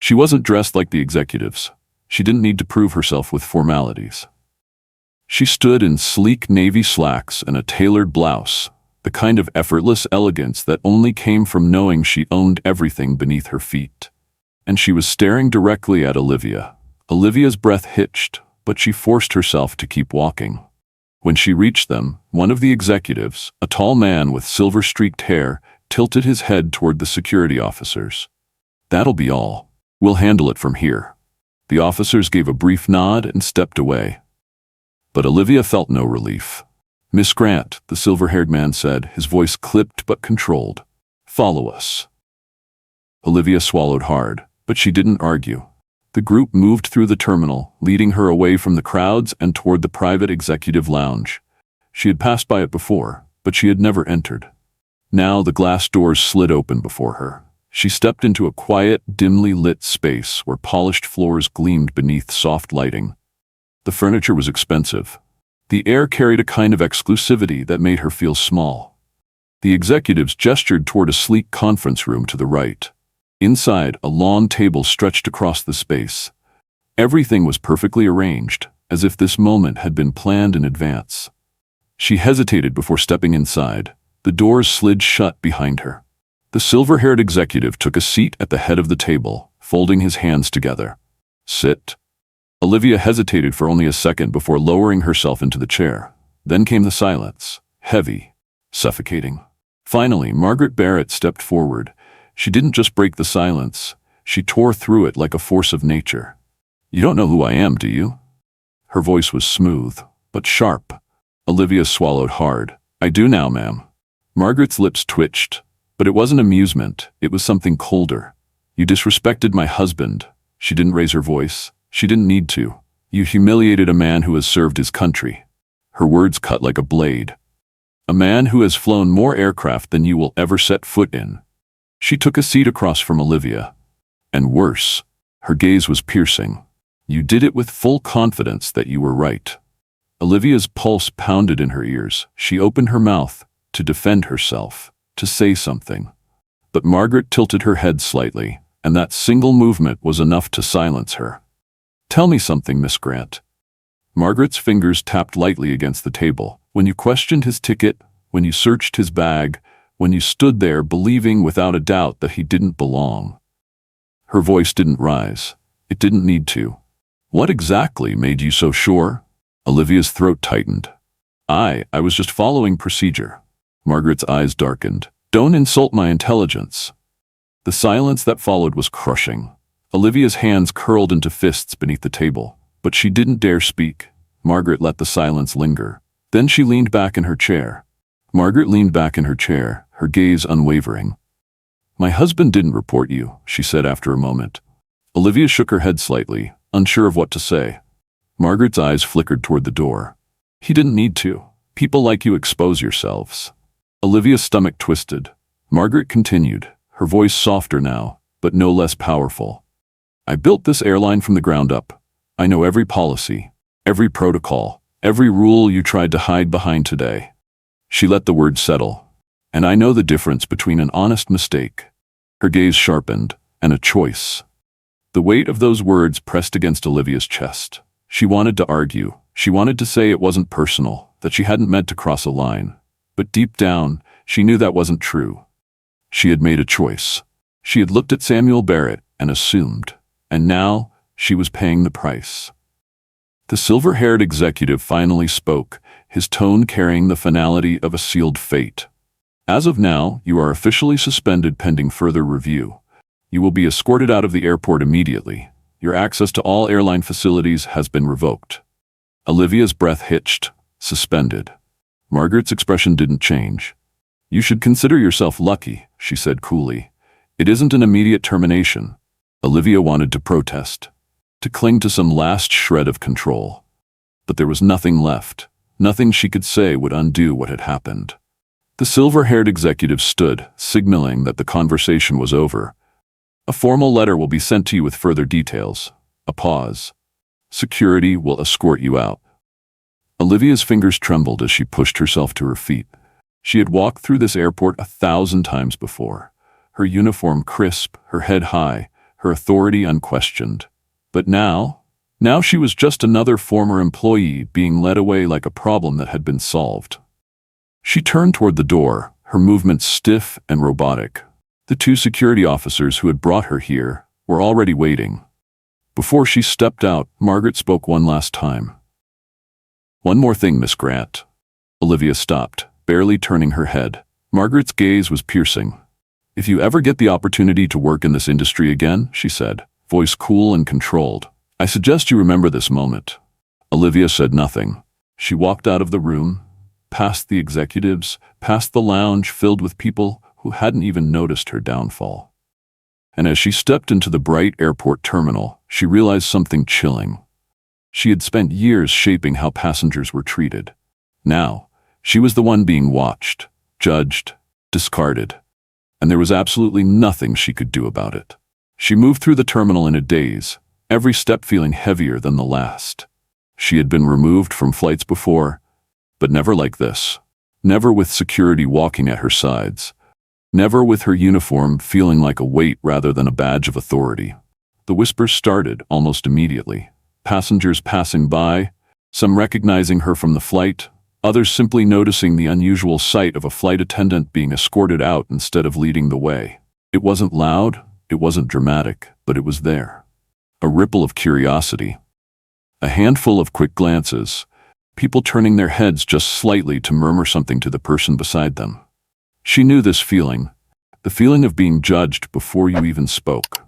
She wasn't dressed like the executives. She didn't need to prove herself with formalities. She stood in sleek navy slacks and a tailored blouse, the kind of effortless elegance that only came from knowing she owned everything beneath her feet. And she was staring directly at Olivia. Olivia's breath hitched, but she forced herself to keep walking. When she reached them, one of the executives, a tall man with silver-streaked hair, tilted his head toward the security officers. "That'll be all. We'll handle it from here." The officers gave a brief nod and stepped away. But Olivia felt no relief. "Miss Grant," the silver-haired man said, his voice clipped but controlled. "Follow us." Olivia swallowed hard, but she didn't argue. The group moved through the terminal, leading her away from the crowds and toward the private executive lounge. She had passed by it before, but she had never entered. Now the glass doors slid open before her. She stepped into a quiet, dimly lit space where polished floors gleamed beneath soft lighting. The furniture was expensive. The air carried a kind of exclusivity that made her feel small. The executives gestured toward a sleek conference room to the right. Inside, a long table stretched across the space. Everything was perfectly arranged, as if this moment had been planned in advance. She hesitated before stepping inside. The doors slid shut behind her. The silver-haired executive took a seat at the head of the table, folding his hands together. "Sit." Olivia hesitated for only a second before lowering herself into the chair. Then came the silence, heavy, suffocating. Finally, Margaret Barrett stepped forward. She didn't just break the silence, she tore through it like a force of nature. "You don't know who I am, do you?" Her voice was smooth, but sharp. Olivia swallowed hard. "I do now, ma'am." Margaret's lips twitched, but it wasn't amusement, it was something colder. "You disrespected my husband." She didn't raise her voice. She didn't need to. "You humiliated a man who has served his country." Her words cut like a blade. "A man who has flown more aircraft than you will ever set foot in." She took a seat across from Olivia. And worse, her gaze was piercing. "You did it with full confidence that you were right." Olivia's pulse pounded in her ears. She opened her mouth to defend herself, to say something. But Margaret tilted her head slightly, and that single movement was enough to silence her. "Tell me something, Miss Grant." Margaret's fingers tapped lightly against the table. "When you questioned his ticket, when you searched his bag, when you stood there believing without a doubt that he didn't belong." Her voice didn't rise. It didn't need to. "What exactly made you so sure?" Olivia's throat tightened. I was just following procedure." Margaret's eyes darkened. "Don't insult my intelligence." The silence that followed was crushing. Olivia's hands curled into fists beneath the table, but she didn't dare speak. Margaret let the silence linger. Then she leaned back in her chair. Margaret leaned back in her chair, her gaze unwavering. "My husband didn't report you," she said after a moment. Olivia shook her head slightly, unsure of what to say. Margaret's eyes flickered toward the door. "He didn't need to. People like you expose yourselves." Olivia's stomach twisted. Margaret continued, her voice softer now, but no less powerful. "I built this airline from the ground up. I know every policy, every protocol, every rule you tried to hide behind today." She let the words settle. "And I know the difference between an honest mistake," her gaze sharpened, "and a choice." The weight of those words pressed against Olivia's chest. She wanted to argue. She wanted to say it wasn't personal, that she hadn't meant to cross a line. But deep down, She knew that wasn't true. She had made a choice. She had looked at Samuel Barrett and assumed, and now she was paying the price. The silver-haired executive finally spoke, his tone carrying the finality of a sealed fate. As of now, you are officially suspended pending further review. You will be escorted out of the airport immediately. Your access to all airline facilities has been revoked. Olivia's breath hitched, suspended. Margaret's expression didn't change. You should consider yourself lucky, she said coolly. It isn't an immediate termination. Olivia wanted to protest, to cling to some last shred of control. But there was nothing left. Nothing she could say would undo what had happened. The silver-haired executive stood, signaling that the conversation was over. A formal letter will be sent to you with further details. A pause. Security will escort you out. Olivia's fingers trembled as she pushed herself to her feet. She had walked through this airport 1,000 times before. Her uniform crisp, her head high, her authority unquestioned. But now she was just another former employee being led away like a problem that had been solved. She turned toward the door, her movements stiff and robotic. The 2 security officers who had brought her here were already waiting. Before she stepped out, Margaret spoke one last time. One more thing, Miss Grant. Olivia stopped, barely turning her head. Margaret's gaze was piercing. If you ever get the opportunity to work in this industry again, she said, voice cool and controlled, I suggest you remember this moment. Olivia said nothing. She walked out of the room, past the executives, past the lounge filled with people who hadn't even noticed her downfall. And as she stepped into the bright airport terminal, she realized something chilling. She had spent years shaping how passengers were treated. Now, she was the one being watched, judged, discarded. And there was absolutely nothing she could do about it. She moved through the terminal in a daze, every step feeling heavier than the last. She had been removed from flights before, but never like this. Never with security walking at her sides. Never with her uniform feeling like a weight rather than a badge of authority. The whispers started almost immediately. Passengers passing by, some recognizing her from the flight, others simply noticing the unusual sight of a flight attendant being escorted out instead of leading the way. It wasn't loud, it wasn't dramatic, but it was there. A ripple of curiosity. A handful of quick glances, people turning their heads just slightly to murmur something to the person beside them. She knew this feeling, the feeling of being judged before you even spoke.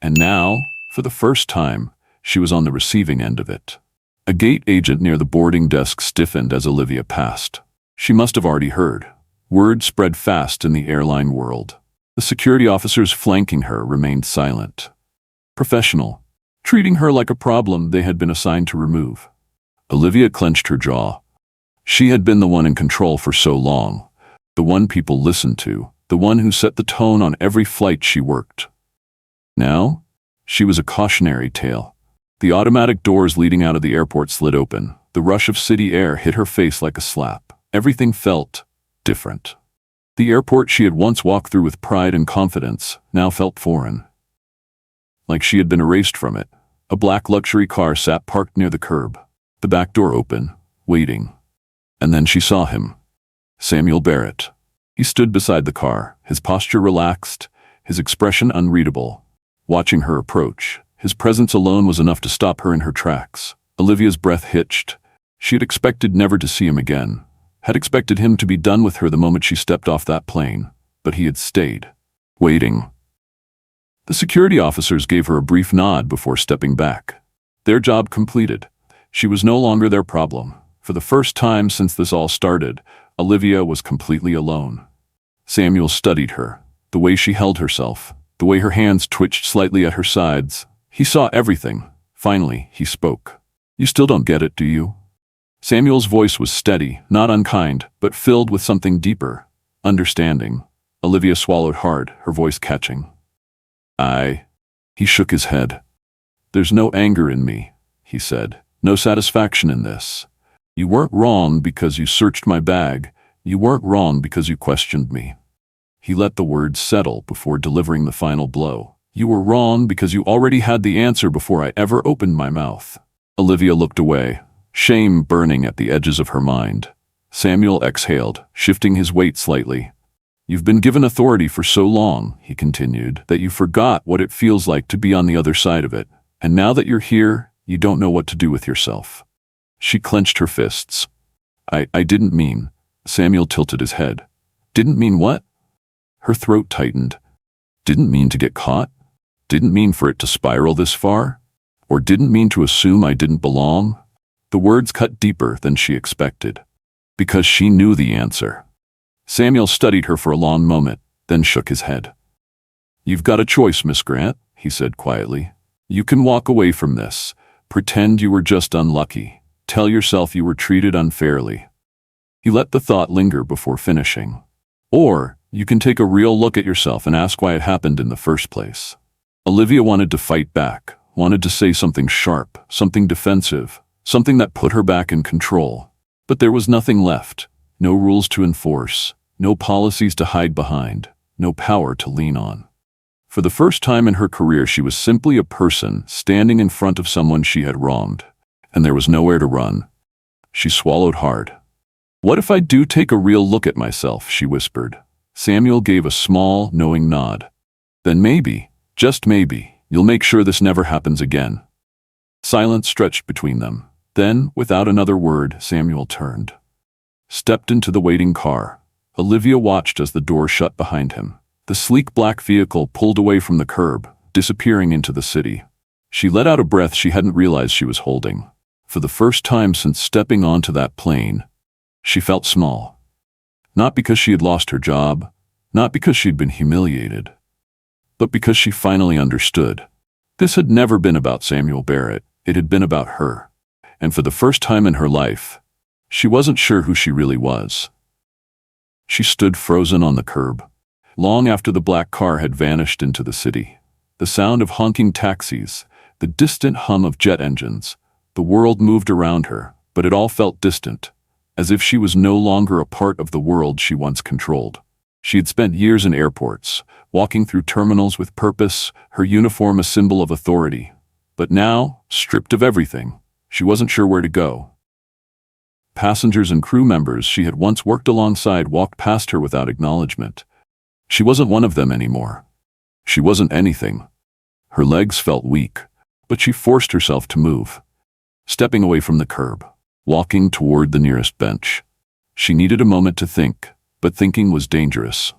And now, for the first time, she was on the receiving end of it. A gate agent near the boarding desk stiffened as Olivia passed. She must have already heard. Word spread fast in the airline world. The security officers flanking her remained silent. Professional, treating her like a problem they had been assigned to remove. Olivia clenched her jaw. She had been the one in control for so long, the one people listened to, the one who set the tone on every flight she worked. Now, she was a cautionary tale. The automatic doors leading out of the airport slid open. The rush of city air hit her face like a slap. Everything felt different. The airport she had once walked through with pride and confidence now felt foreign. Like she had been erased from it. A black luxury car sat parked near the curb. The back door open, waiting. And then she saw him. Samuel Barrett. He stood beside the car, his posture relaxed, his expression unreadable. Watching her approach, his presence alone was enough to stop her in her tracks. Olivia's breath hitched. She had expected never to see him again, had expected him to be done with her the moment she stepped off that plane, but he had stayed, waiting. The security officers gave her a brief nod before stepping back. Their job completed. She was no longer their problem. For the first time since this all started, Olivia was completely alone. Samuel studied her, the way she held herself, the way her hands twitched slightly at her sides. He saw everything. Finally, he spoke. You still don't get it, do you? Samuel's voice was steady, not unkind, but filled with something deeper. Understanding. Olivia swallowed hard, her voice catching. He shook his head. There's no anger in me, he said. No satisfaction in this. You weren't wrong because you searched my bag. You weren't wrong because you questioned me. He let the words settle before delivering the final blow. You were wrong because you already had the answer before I ever opened my mouth. Olivia looked away, shame burning at the edges of her mind. Samuel exhaled, shifting his weight slightly, You've been given authority for so long," he continued, "that you forgot what it feels like to be on the other side of it. And now that you're here, you don't know what to do with yourself." She clenched her fists. I didn't mean." Samuel tilted his head. "Didn't mean what?" Her throat tightened. "Didn't mean to get caught? Didn't mean for it to spiral this far? Or didn't mean to assume I didn't belong?" The words cut deeper than she expected. Because she knew the answer. Samuel studied her for a long moment, then shook his head. "You've got a choice, Miss Grant," he said quietly. "You can walk away from this, pretend you were just unlucky, tell yourself you were treated unfairly." He let the thought linger before finishing. "Or you can take a real look at yourself and ask why it happened in the first place." Olivia wanted to fight back, wanted to say something sharp, something defensive, something that put her back in control. But there was nothing left, no rules to enforce, no policies to hide behind, no power to lean on. For the first time in her career, she was simply a person standing in front of someone she had wronged, and there was nowhere to run. She swallowed hard. "What if I do take a real look at myself?" she whispered. Samuel gave a small, knowing nod. "Then maybe, just maybe, you'll make sure this never happens again." Silence stretched between them. Then, without another word, Samuel turned. Stepped into the waiting car. Olivia watched as the door shut behind him. The sleek black vehicle pulled away from the curb, disappearing into the city. She let out a breath she hadn't realized she was holding. For the first time since stepping onto that plane, she felt small. Not because she had lost her job, not because she'd been humiliated, but because she finally understood. This had never been about Samuel Barrett, it had been about her. And for the first time in her life, she wasn't sure who she really was. She stood frozen on the curb. Long after the black car had vanished into the city, the sound of honking taxis, the distant hum of jet engines, the world moved around her, but it all felt distant, as if she was no longer a part of the world she once controlled. She had spent years in airports, walking through terminals with purpose, her uniform a symbol of authority. But now, stripped of everything, she wasn't sure where to go. Passengers and crew members she had once worked alongside walked past her without acknowledgement. She wasn't one of them anymore. She wasn't anything. Her legs felt weak, but she forced herself to move. Stepping away from the curb, walking toward the nearest bench. She needed a moment to think, but thinking was dangerous.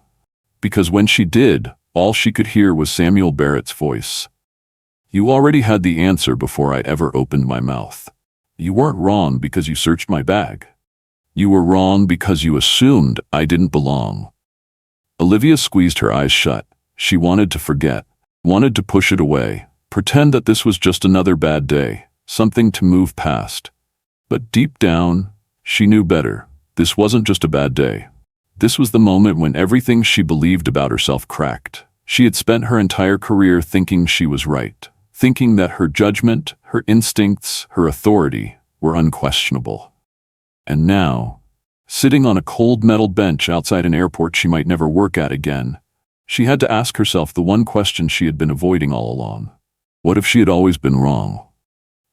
Because when she did, all she could hear was Samuel Barrett's voice. "You already had the answer before I ever opened my mouth. You weren't wrong because you searched my bag. You were wrong because you assumed I didn't belong." Olivia squeezed her eyes shut. She wanted to forget, wanted to push it away, pretend that this was just another bad day, something to move past. But deep down, she knew better. This wasn't just a bad day. This was the moment when everything she believed about herself cracked. She had spent her entire career thinking she was right, thinking that her judgment, her instincts, her authority were unquestionable. And now, sitting on a cold metal bench outside an airport she might never work at again, she had to ask herself the one question she had been avoiding all along. What if she had always been wrong?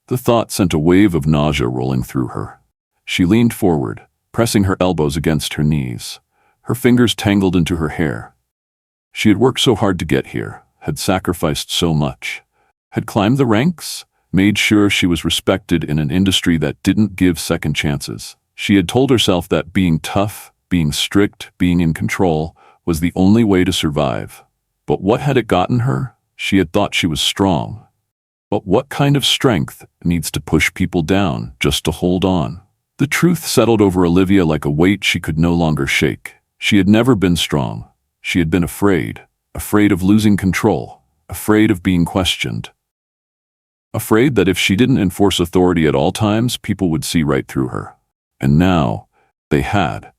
The thought sent a wave of nausea rolling through her. She leaned forward, pressing her elbows against her knees. Her fingers tangled into her hair. She had worked so hard to get here, had sacrificed so much, had climbed the ranks, made sure she was respected in an industry that didn't give second chances. She had told herself that being tough, being strict, being in control was the only way to survive. But what had it gotten her? She had thought she was strong. But what kind of strength needs to push people down just to hold on? The truth settled over Olivia like a weight she could no longer shake. She had never been strong. She had been afraid of losing control, afraid of being questioned. Afraid that if she didn't enforce authority at all times, people would see right through her. And now, they had.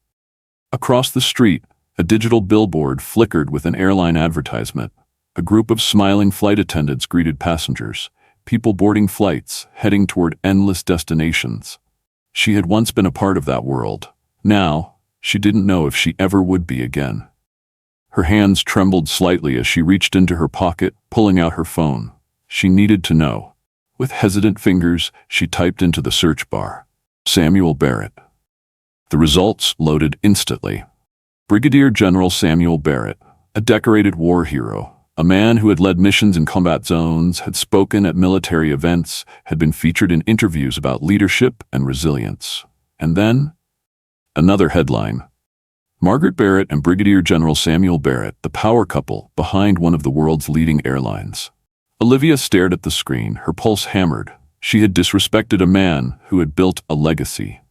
Across the street, a digital billboard flickered with an airline advertisement. A group of smiling flight attendants greeted passengers, people boarding flights, heading toward endless destinations. She had once been a part of that world. Now, she didn't know if she ever would be again. Her hands trembled slightly as she reached into her pocket, pulling out her phone. She needed to know. With hesitant fingers, she typed into the search bar, Samuel Barrett. The results loaded instantly. Brigadier General Samuel Barrett, a decorated war hero, a man who had led missions in combat zones, had spoken at military events, had been featured in interviews about leadership and resilience. And then, another headline. Margaret Barrett and Brigadier General Samuel Barrett, the power couple behind one of the world's leading airlines. Olivia stared at the screen, her pulse hammered. She had disrespected a man who had built a legacy.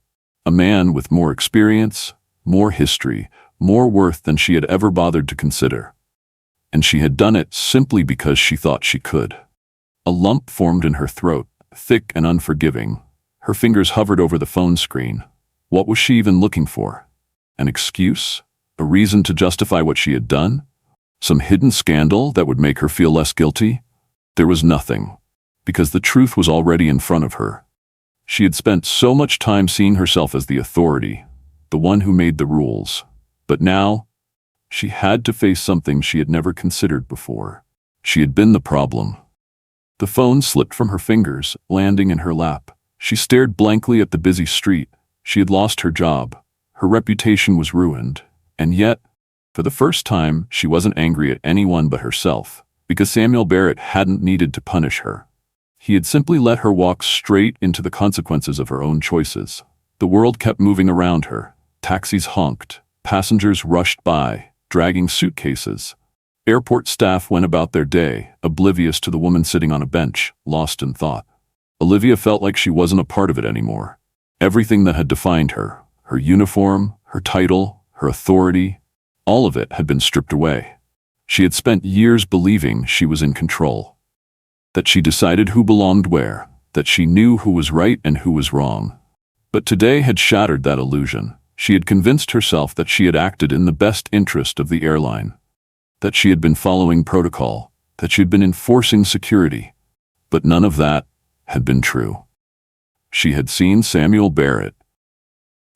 A man with more experience, more history, more worth than she had ever bothered to consider. And she had done it simply because she thought she could. A lump formed in her throat, thick and unforgiving. Her fingers hovered over the phone screen. What was she even looking for? An excuse? A reason to justify what she had done? Some hidden scandal that would make her feel less guilty? There was nothing, because the truth was already in front of her. She had spent so much time seeing herself as the authority, the one who made the rules. But now, she had to face something she had never considered before. She had been the problem. The phone slipped from her fingers, landing in her lap. She stared blankly at the busy street. She had lost her job. Her reputation was ruined. And yet, for the first time, she wasn't angry at anyone but herself, because Samuel Barrett hadn't needed to punish her. He had simply let her walk straight into the consequences of her own choices. The world kept moving around her. Taxis honked. Passengers rushed by, dragging suitcases. Airport staff went about their day, oblivious to the woman sitting on a bench, lost in thought. Olivia felt like she wasn't a part of it anymore. Everything that had defined her, her uniform, her title, her authority, all of it had been stripped away. She had spent years believing she was in control, that she decided who belonged where, that she knew who was right and who was wrong. But today had shattered that illusion. She had convinced herself that she had acted in the best interest of the airline, that she had been following protocol, that she had been enforcing security. But none of that had been true. She had seen Samuel Barrett,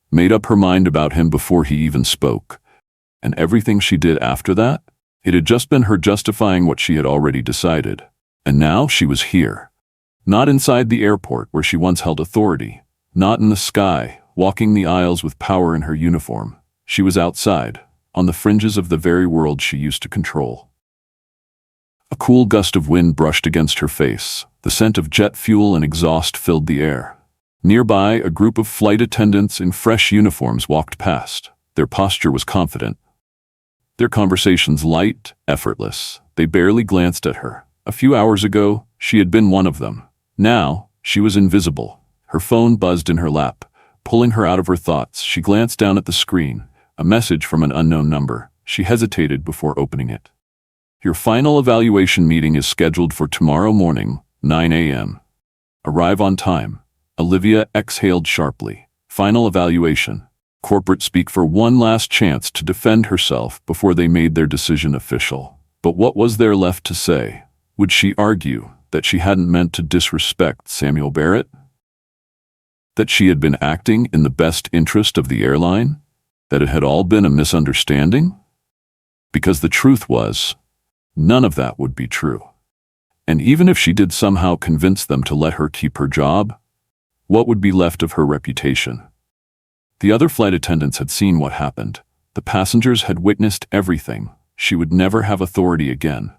made up her mind about him before he even spoke, and everything she did after that, it had just been her justifying what she had already decided. And now she was here. Not inside the airport where she once held authority, not in the sky, walking the aisles with power in her uniform. She was outside, on the fringes of the very world she used to control. A cool gust of wind brushed against her face. The scent of jet fuel and exhaust filled the air. Nearby, a group of flight attendants in fresh uniforms walked past. Their posture was confident. Their conversations light, effortless. They barely glanced at her. A few hours ago, she had been one of them. Now, she was invisible. Her phone buzzed in her lap. Pulling her out of her thoughts, she glanced down at the screen. A message from an unknown number. She hesitated before opening it. Your final evaluation meeting is scheduled for tomorrow morning, 9 a.m. Arrive on time. Olivia exhaled sharply. Final evaluation. Corporate speak for one last chance to defend herself before they made their decision official. But what was there left to say? Would she argue that she hadn't meant to disrespect Samuel Barrett? That she had been acting in the best interest of the airline? That it had all been a misunderstanding? Because the truth was, none of that would be true. And even if she did somehow convince them to let her keep her job, what would be left of her reputation? The other flight attendants had seen what happened. The passengers had witnessed everything. She would never have authority again.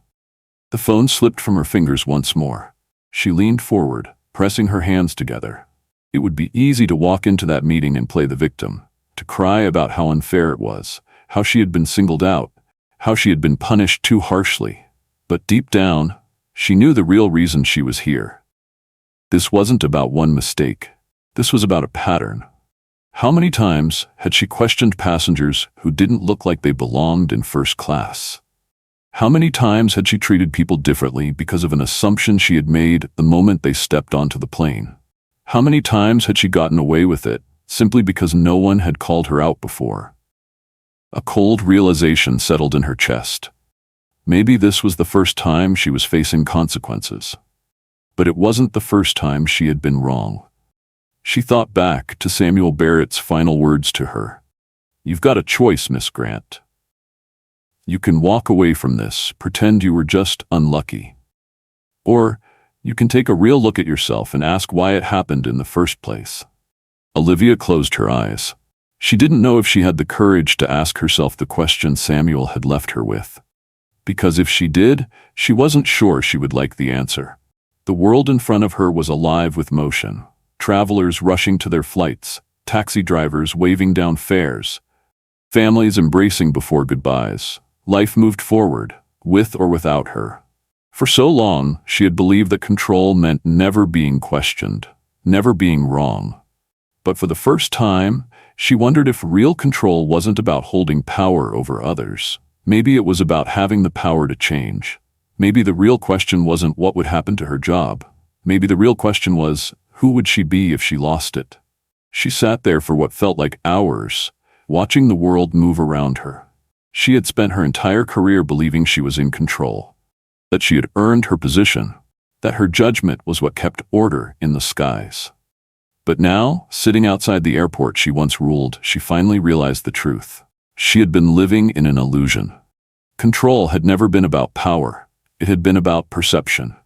The phone slipped from her fingers once more. She leaned forward, pressing her hands together. It would be easy to walk into that meeting and play the victim, to cry about how unfair it was, how she had been singled out, how she had been punished too harshly. But deep down, she knew the real reason she was here. This wasn't about one mistake. This was about a pattern. How many times had she questioned passengers who didn't look like they belonged in first class? How many times had she treated people differently because of an assumption she had made the moment they stepped onto the plane? How many times had she gotten away with it simply because no one had called her out before? A cold realization settled in her chest. Maybe this was the first time she was facing consequences. But it wasn't the first time she had been wrong. She thought back to Samuel Barrett's final words to her. You've got a choice, Miss Grant. You can walk away from this, pretend you were just unlucky. Or you can take a real look at yourself and ask why it happened in the first place. Olivia closed her eyes. She didn't know if she had the courage to ask herself the question Samuel had left her with. Because if she did, she wasn't sure she would like the answer. The world in front of her was alive with motion. Travelers rushing to their flights, taxi drivers waving down fares, families embracing before goodbyes. Life moved forward, with or without her. For so long, she had believed that control meant never being questioned, never being wrong. But for the first time, she wondered if real control wasn't about holding power over others. Maybe it was about having the power to change. Maybe the real question wasn't what would happen to her job. Maybe the real question was, who would she be if she lost it? She sat there for what felt like hours, watching the world move around her. She had spent her entire career believing she was in control, that she had earned her position, that her judgment was what kept order in the skies. But now, sitting outside the airport she once ruled, she finally realized the truth. She had been living in an illusion. Control had never been about power. It had been about perception.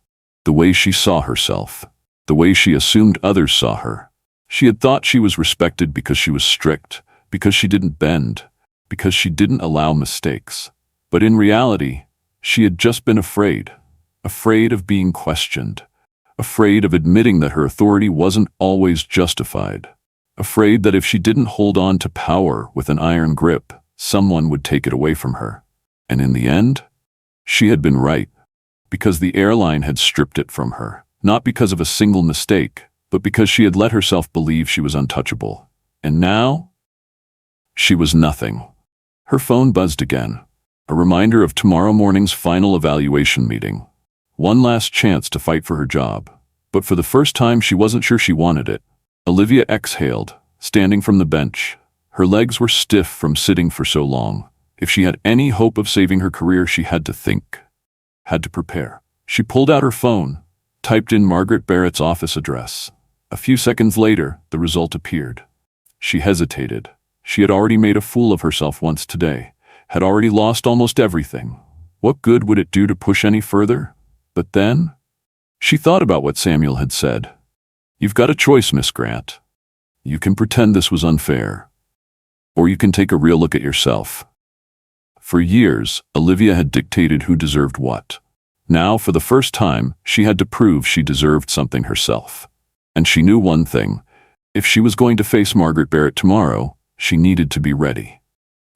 The way she saw herself. The way she assumed others saw her. She had thought she was respected because she was strict, because she didn't bend, because she didn't allow mistakes. But in reality, she had just been afraid. Afraid of being questioned. Afraid of admitting that her authority wasn't always justified. Afraid that if she didn't hold on to power with an iron grip, someone would take it away from her. And in the end, she had been right. Because the airline had stripped it from her. Not because of a single mistake, but because she had let herself believe she was untouchable. And now, she was nothing. Her phone buzzed again. A reminder of tomorrow morning's final evaluation meeting. One last chance to fight for her job. But for the first time, she wasn't sure she wanted it. Olivia exhaled, standing from the bench. Her legs were stiff from sitting for so long. If she had any hope of saving her career, she had to think. Had to prepare. She pulled out her phone, typed in Margaret Barrett's office address. A few seconds later, the result appeared. She hesitated. She had already made a fool of herself once today, had already lost almost everything. What good would it do to push any further? But then, she thought about what Samuel had said. You've got a choice, Miss Grant. You can pretend this was unfair, or you can take a real look at yourself. For years, Olivia had dictated who deserved what. Now, for the first time, she had to prove she deserved something herself. And she knew one thing. If she was going to face Margaret Barrett tomorrow, she needed to be ready.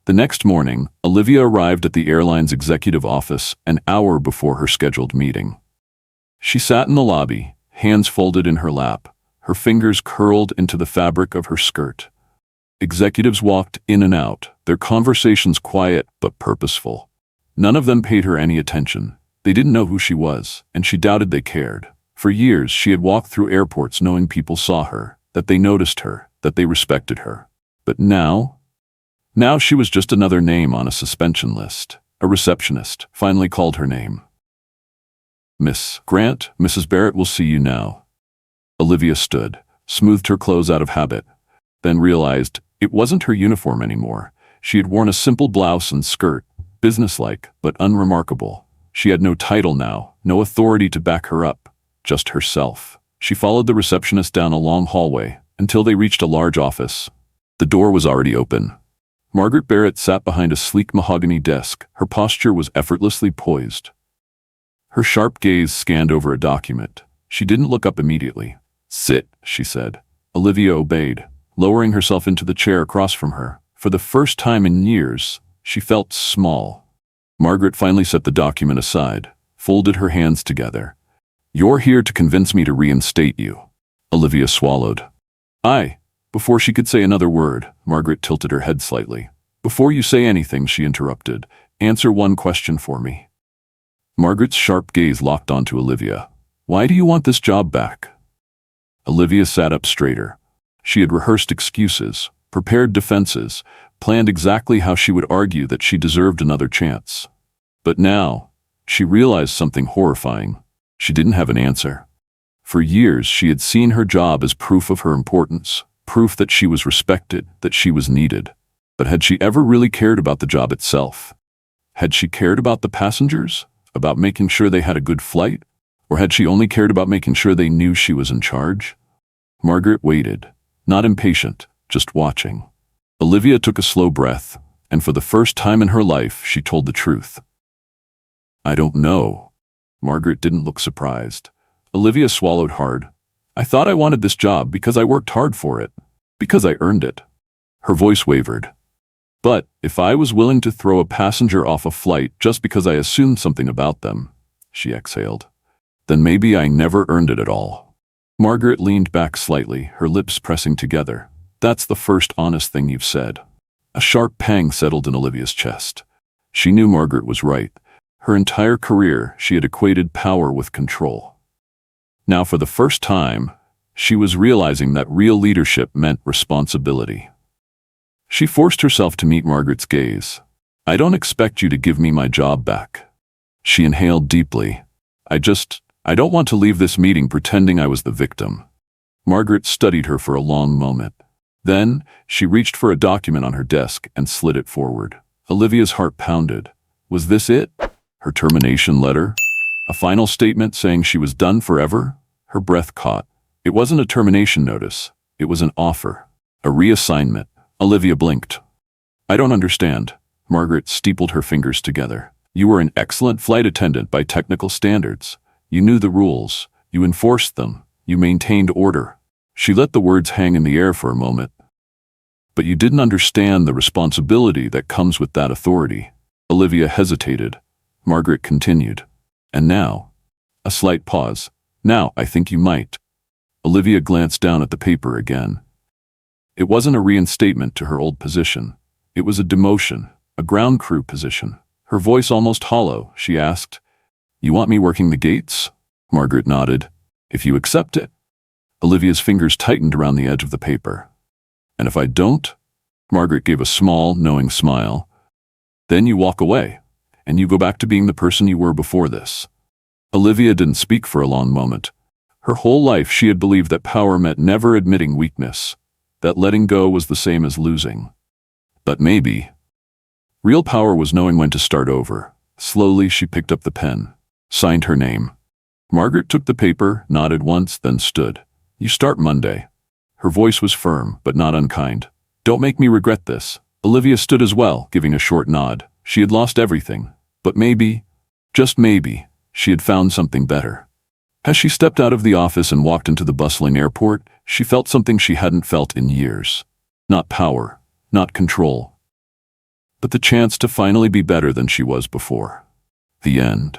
The next morning, Olivia arrived at the airline's executive office an hour before her scheduled meeting. She sat in the lobby, hands folded in her lap, her fingers curled into the fabric of her skirt. Executives walked in and out, their conversations quiet but purposeful. None of them paid her any attention. They didn't know who she was, and she doubted they cared. For years, she had walked through airports knowing people saw her, that they noticed her, that they respected her. But now she was just another name on a suspension list. A receptionist finally called her name. Miss Grant, Mrs. Barrett will see you now. Olivia stood, smoothed her clothes out of habit, then realized it wasn't her uniform anymore. She had worn a simple blouse and skirt, businesslike but unremarkable. She had no title now, no authority to back her up, just herself. She followed the receptionist down a long hallway until they reached a large office. The door was already open. Margaret Barrett sat behind a sleek mahogany desk. Her posture was effortlessly poised. Her sharp gaze scanned over a document. She didn't look up immediately. Sit, she said. Olivia obeyed, lowering herself into the chair across from her. For the first time in years, she felt small. Margaret finally set the document aside, folded her hands together. You're here to convince me to reinstate you. Olivia swallowed. Before she could say another word, Margaret tilted her head slightly. Before you say anything, she interrupted, answer one question for me. Margaret's sharp gaze locked onto Olivia. Why do you want this job back? Olivia sat up straighter. She had rehearsed excuses, prepared defenses, planned exactly how she would argue that she deserved another chance. But now, she realized something horrifying. She didn't have an answer. For years, she had seen her job as proof of her importance, proof that she was respected, that she was needed. But had she ever really cared about the job itself? Had she cared about the passengers? About making sure they had a good flight? Or had she only cared about making sure they knew she was in charge? Margaret waited, not impatient, just watching. Olivia took a slow breath, and for the first time in her life, she told the truth. I don't know. Margaret didn't look surprised. Olivia swallowed hard. I thought I wanted this job because I worked hard for it, because I earned it. Her voice wavered. But if I was willing to throw a passenger off a flight just because I assumed something about them, she exhaled, then maybe I never earned it at all. Margaret leaned back slightly, her lips pressing together. That's the first honest thing you've said. A sharp pang settled in Olivia's chest. She knew Margaret was right. Her entire career, she had equated power with control. Now, for the first time, she was realizing that real leadership meant responsibility. She forced herself to meet Margaret's gaze. I don't expect you to give me my job back. She inhaled deeply. I don't want to leave this meeting pretending I was the victim. Margaret studied her for a long moment. Then, she reached for a document on her desk and slid it forward. Olivia's heart pounded. Was this it? Her termination letter? A final statement saying she was done forever? Her breath caught. It wasn't a termination notice. It was an offer. A reassignment. Olivia blinked. I don't understand. Margaret steepled her fingers together. You were an excellent flight attendant by technical standards. You knew the rules. You enforced them. You maintained order. She let the words hang in the air for a moment. But you didn't understand the responsibility that comes with that authority. Olivia hesitated. Margaret continued. And now? A slight pause. Now, I think you might. Olivia glanced down at the paper again. It wasn't a reinstatement to her old position. It was a demotion, a ground crew position. Her voice almost hollow, she asked, You want me working the gates? Margaret nodded. If you accept it. Olivia's fingers tightened around the edge of the paper. And if I don't? Margaret gave a small, knowing smile. Then you walk away, and you go back to being the person you were before this. Olivia didn't speak for a long moment. Her whole life she had believed that power meant never admitting weakness, that letting go was the same as losing. But maybe. Real power was knowing when to start over. Slowly she picked up the pen, signed her name. Margaret took the paper, nodded once, then stood. You start Monday. Her voice was firm, but not unkind. Don't make me regret this. Olivia stood as well, giving a short nod. She had lost everything. But maybe, just maybe, she had found something better. As she stepped out of the office and walked into the bustling airport, she felt something she hadn't felt in years. Not power, not control, but the chance to finally be better than she was before. The end.